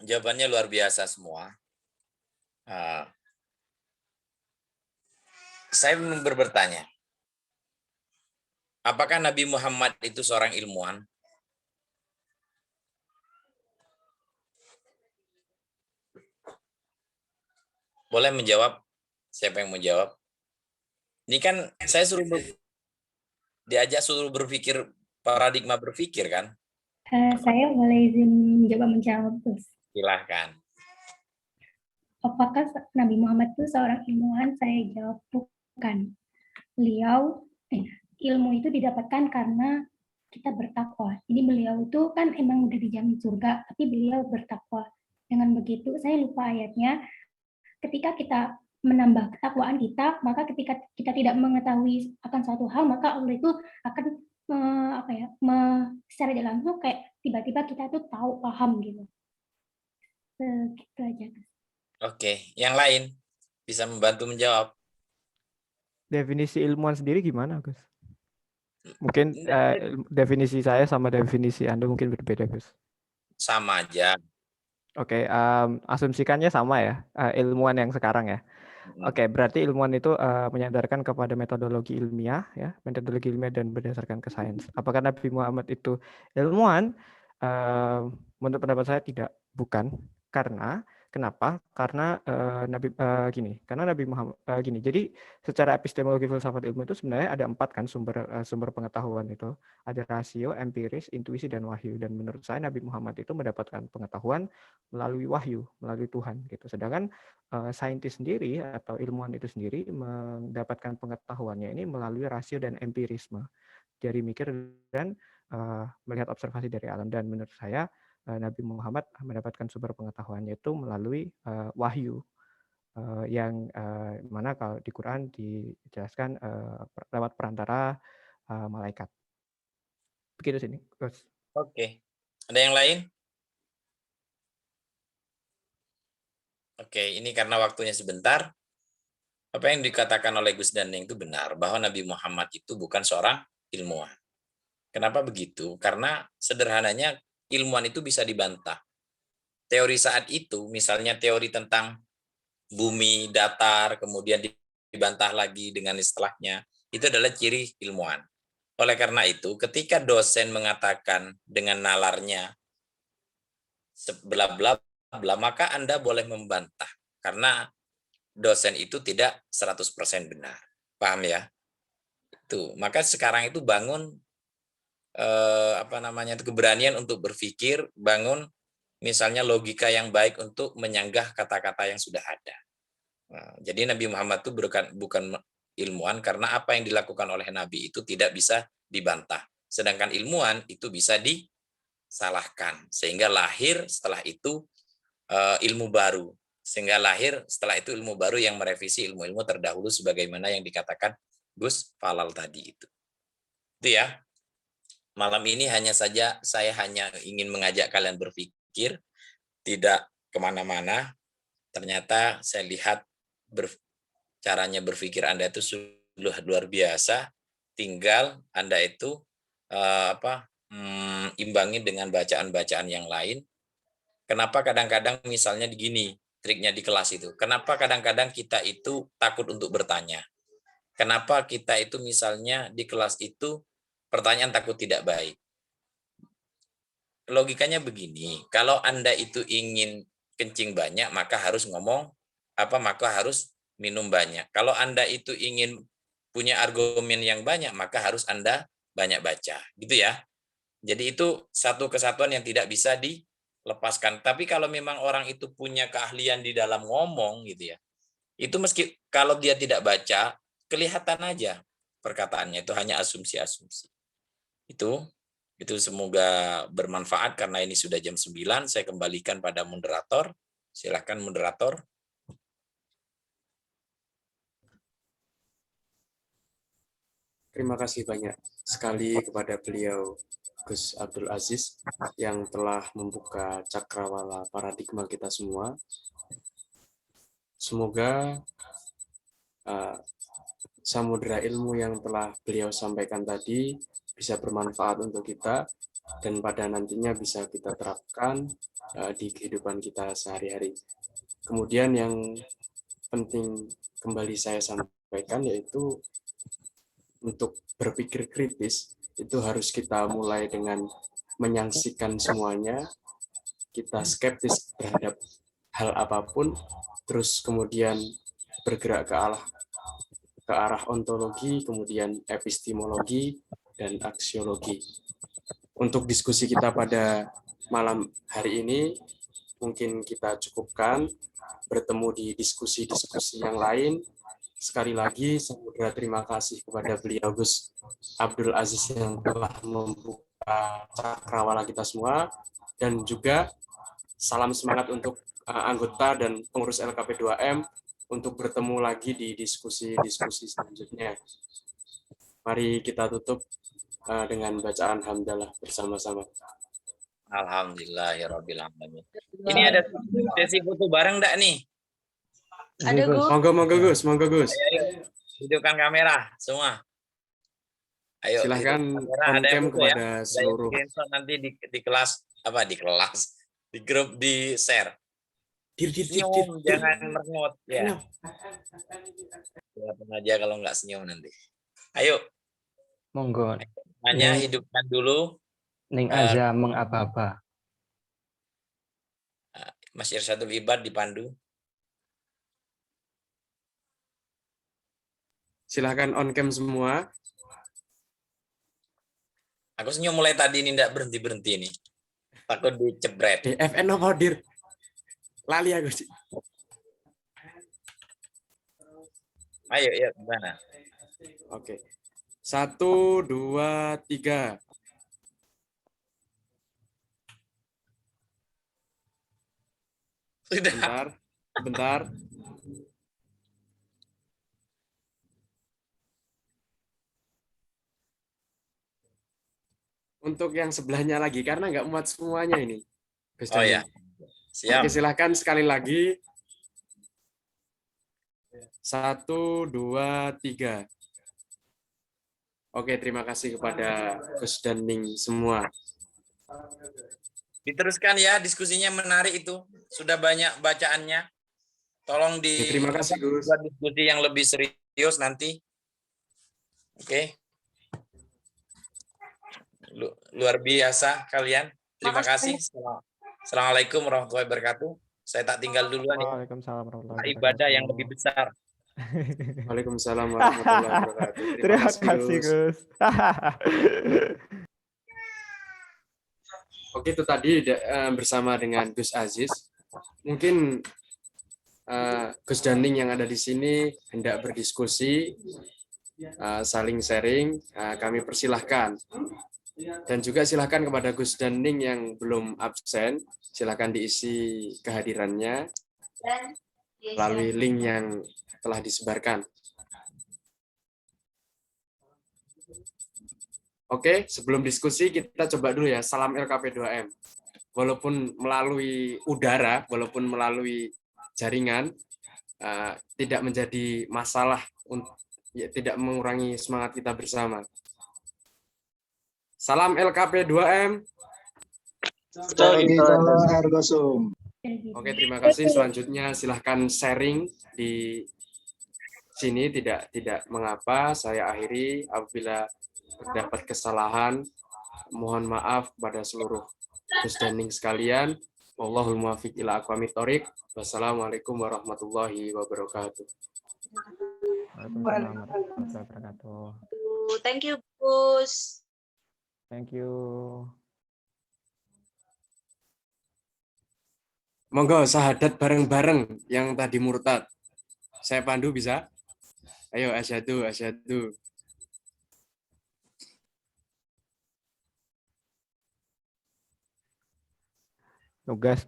jawabannya luar biasa semua. Saya bertanya, apakah Nabi Muhammad itu seorang ilmuwan? Boleh menjawab? Siapa yang mau jawab? Ini kan saya diajak suruh berpikir, paradigma berpikir kan? Saya boleh izin menjawab, Gus. Silahkan. Apakah Nabi Muhammad itu seorang ilmuwan? Saya jawab bukan. Beliau, ilmu itu didapatkan karena kita bertakwa. Jadi beliau itu kan emang udah dijamin surga, tapi beliau bertakwa. Dengan begitu, saya lupa ayatnya, ketika kita menambah ketakwaan kita, maka ketika kita tidak mengetahui akan suatu hal, maka Allah itu akan secara tidak langsung kayak tiba-tiba kita tuh tahu, paham gitu. Begitu aja. Oke, yang lain bisa membantu menjawab. Definisi ilmuwan sendiri gimana, Gus? Mungkin definisi saya sama definisi Anda mungkin berbeda, Gus. Sama aja. Oke, asumsikannya sama ya, ilmuwan yang sekarang ya. Oke, berarti ilmuwan itu menyandarkan kepada metodologi ilmiah ya, metodologi ilmiah dan berdasarkan ke sains. Apakah Nabi Muhammad itu ilmuwan? Menurut pendapat saya bukan, karena Kenapa? Karena Nabi Muhammad gini. Jadi secara epistemologi filsafat ilmu itu sebenarnya ada 4 kan sumber pengetahuan itu. Ada rasio, empiris, intuisi, dan wahyu. Dan menurut saya Nabi Muhammad itu mendapatkan pengetahuan melalui wahyu, melalui Tuhan gitu. Sedangkan saintis sendiri atau ilmuwan itu sendiri mendapatkan pengetahuannya ini melalui rasio dan empirisme. Dari mikir dan melihat observasi dari alam. Dan menurut saya Nabi Muhammad mendapatkan sumber pengetahuannya itu melalui wahyu yang mana kalau di Quran dijelaskan lewat perantara malaikat. Begitu sini, Gus. Oke. Ada yang lain? Oke, ini karena waktunya sebentar. Apa yang dikatakan oleh Gus Daning itu benar, bahwa Nabi Muhammad itu bukan seorang ilmuwan. Kenapa begitu? Karena sederhananya ilmuwan itu bisa dibantah. Teori saat itu, misalnya teori tentang bumi datar, kemudian dibantah lagi dengan istilahnya, itu adalah ciri ilmuwan. Oleh karena itu, ketika dosen mengatakan dengan nalarnya, bla bla bla, maka Anda boleh membantah. Karena dosen itu tidak 100% benar. Paham ya? Itu. Maka sekarang itu bangun keberanian untuk berpikir, bangun misalnya logika yang baik untuk menyanggah kata-kata yang sudah ada. Nah, jadi Nabi Muhammad itu bukan ilmuwan karena apa yang dilakukan oleh Nabi itu tidak bisa dibantah. Sedangkan ilmuwan itu bisa disalahkan. Sehingga lahir setelah itu ilmu baru. Sehingga lahir setelah itu ilmu baru yang merevisi ilmu-ilmu terdahulu sebagaimana yang dikatakan Gus Falal tadi itu. Itu ya. Malam ini saya hanya ingin mengajak kalian berpikir, tidak kemana-mana. Ternyata saya lihat caranya berpikir Anda itu sudah luar biasa. Tinggal Anda itu imbangi dengan bacaan-bacaan yang lain. Kenapa kadang-kadang misalnya begini, triknya di kelas itu. Kenapa kadang-kadang kita itu takut untuk bertanya? Kenapa kita itu misalnya di kelas itu pertanyaan takut tidak baik? Logikanya begini, kalau Anda itu ingin kencing banyak, maka harus maka harus minum banyak. Kalau Anda itu ingin punya argumen yang banyak, maka harus Anda banyak baca. Gitu ya. Jadi itu satu kesatuan yang tidak bisa dilepaskan. Tapi kalau memang orang itu punya keahlian di dalam ngomong gitu ya, itu meski kalau dia tidak baca, kelihatan aja perkataannya, itu hanya asumsi-asumsi. Itu semoga bermanfaat karena ini sudah jam 9. Saya kembalikan pada moderator. Silakan moderator. Terima kasih banyak sekali kepada beliau Gus Abdul Aziz yang telah membuka cakrawala paradigma kita semua. Semoga samudera ilmu yang telah beliau sampaikan tadi bisa bermanfaat untuk kita dan pada nantinya bisa kita terapkan di kehidupan kita sehari-hari. Kemudian yang penting kembali saya sampaikan yaitu untuk berpikir kritis itu harus kita mulai dengan menyaksikan semuanya, kita skeptis terhadap hal apapun, terus kemudian bergerak ke arah ontologi, kemudian epistemologi, dan aksiologi. Untuk diskusi kita pada malam hari ini, mungkin kita cukupkan, bertemu di diskusi-diskusi yang lain. Sekali lagi, samudera terima kasih kepada beliau Gus Abdul Aziz yang telah membuka cakrawala kita semua, dan juga salam semangat untuk anggota dan pengurus LKP2M untuk bertemu lagi di diskusi-diskusi selanjutnya. Mari kita tutup dengan bacaan hamdalah bersama-sama. Alhamdulillahirabbil alamin. Ini ada sesi foto bareng enggak nih? Ada Gus. Monggo Gus. Ayo, hidupkan kamera semua. Ayo. Silahkan on cam kepada seluruh. Nanti di kelas di grup di share. Senyum, jangan merengut ya. Silakan aja kalau nggak senyum nanti. Ayo. Monggo. Hanya hidupkan dulu. Ning aja mengapa-apa. Mas Irsyadul Ibad dipandu. Silahkan on cam semua. Aku senyum mulai tadi ini enggak berhenti-berhenti ini. Takut dicebret. FN apa dir? Lali aku sih. Ayo, ya gimana? Oke. 1, 2, 3. Sudah. Bentar. Untuk yang sebelahnya lagi, karena nggak muat semuanya ini. Oh ya, siap. Oke, silahkan sekali lagi. 1, 2, 3. Oke, terima kasih kepada Gus dan Ning semua. Diteruskan ya, diskusinya menarik itu. Sudah banyak bacaannya. Tolong Oke, terima kasih, Gus. buat diskusi yang lebih serius nanti. Oke. Luar biasa kalian. Terima kasih. Assalamualaikum warahmatullahi wabarakatuh. Saya tak tinggal duluan ya. Waalaikumsalam warahmatullahi wabarakatuh. Ibadah yang lebih besar. Waalaikumsalam warahmatullahi wabarakatuh. Terima kasih, Gus. Oke, itu tadi bersama dengan Gus Aziz. Mungkin Gus Daning yang ada di sini hendak berdiskusi, saling sharing. Kami persilahkan. Dan juga silahkan kepada Gus Daning yang belum absen, silahkan diisi kehadirannya melalui link yang telah disebarkan. Oke, sebelum diskusi kita coba dulu ya, salam LKP2M. Walaupun melalui udara, walaupun melalui jaringan, tidak menjadi masalah, tidak mengurangi semangat kita bersama. Salam LKP2M. Oke, terima kasih. Selanjutnya silahkan sharing di sini, tidak mengapa. Saya akhiri apabila terdapat kesalahan. Mohon maaf kepada seluruh Gus Daning sekalian. Wallahul muwaffiq ila aqwamit thoriq. Wassalamualaikum warahmatullahi wabarakatuh. Waalaikumsalam warahmatullahi wabarakatuh. Thank you, Gus. Thank you. Monggo sahadat bareng-bareng yang tadi murtad. Saya pandu bisa? Ayo asyhadu asyhadu. Nugas.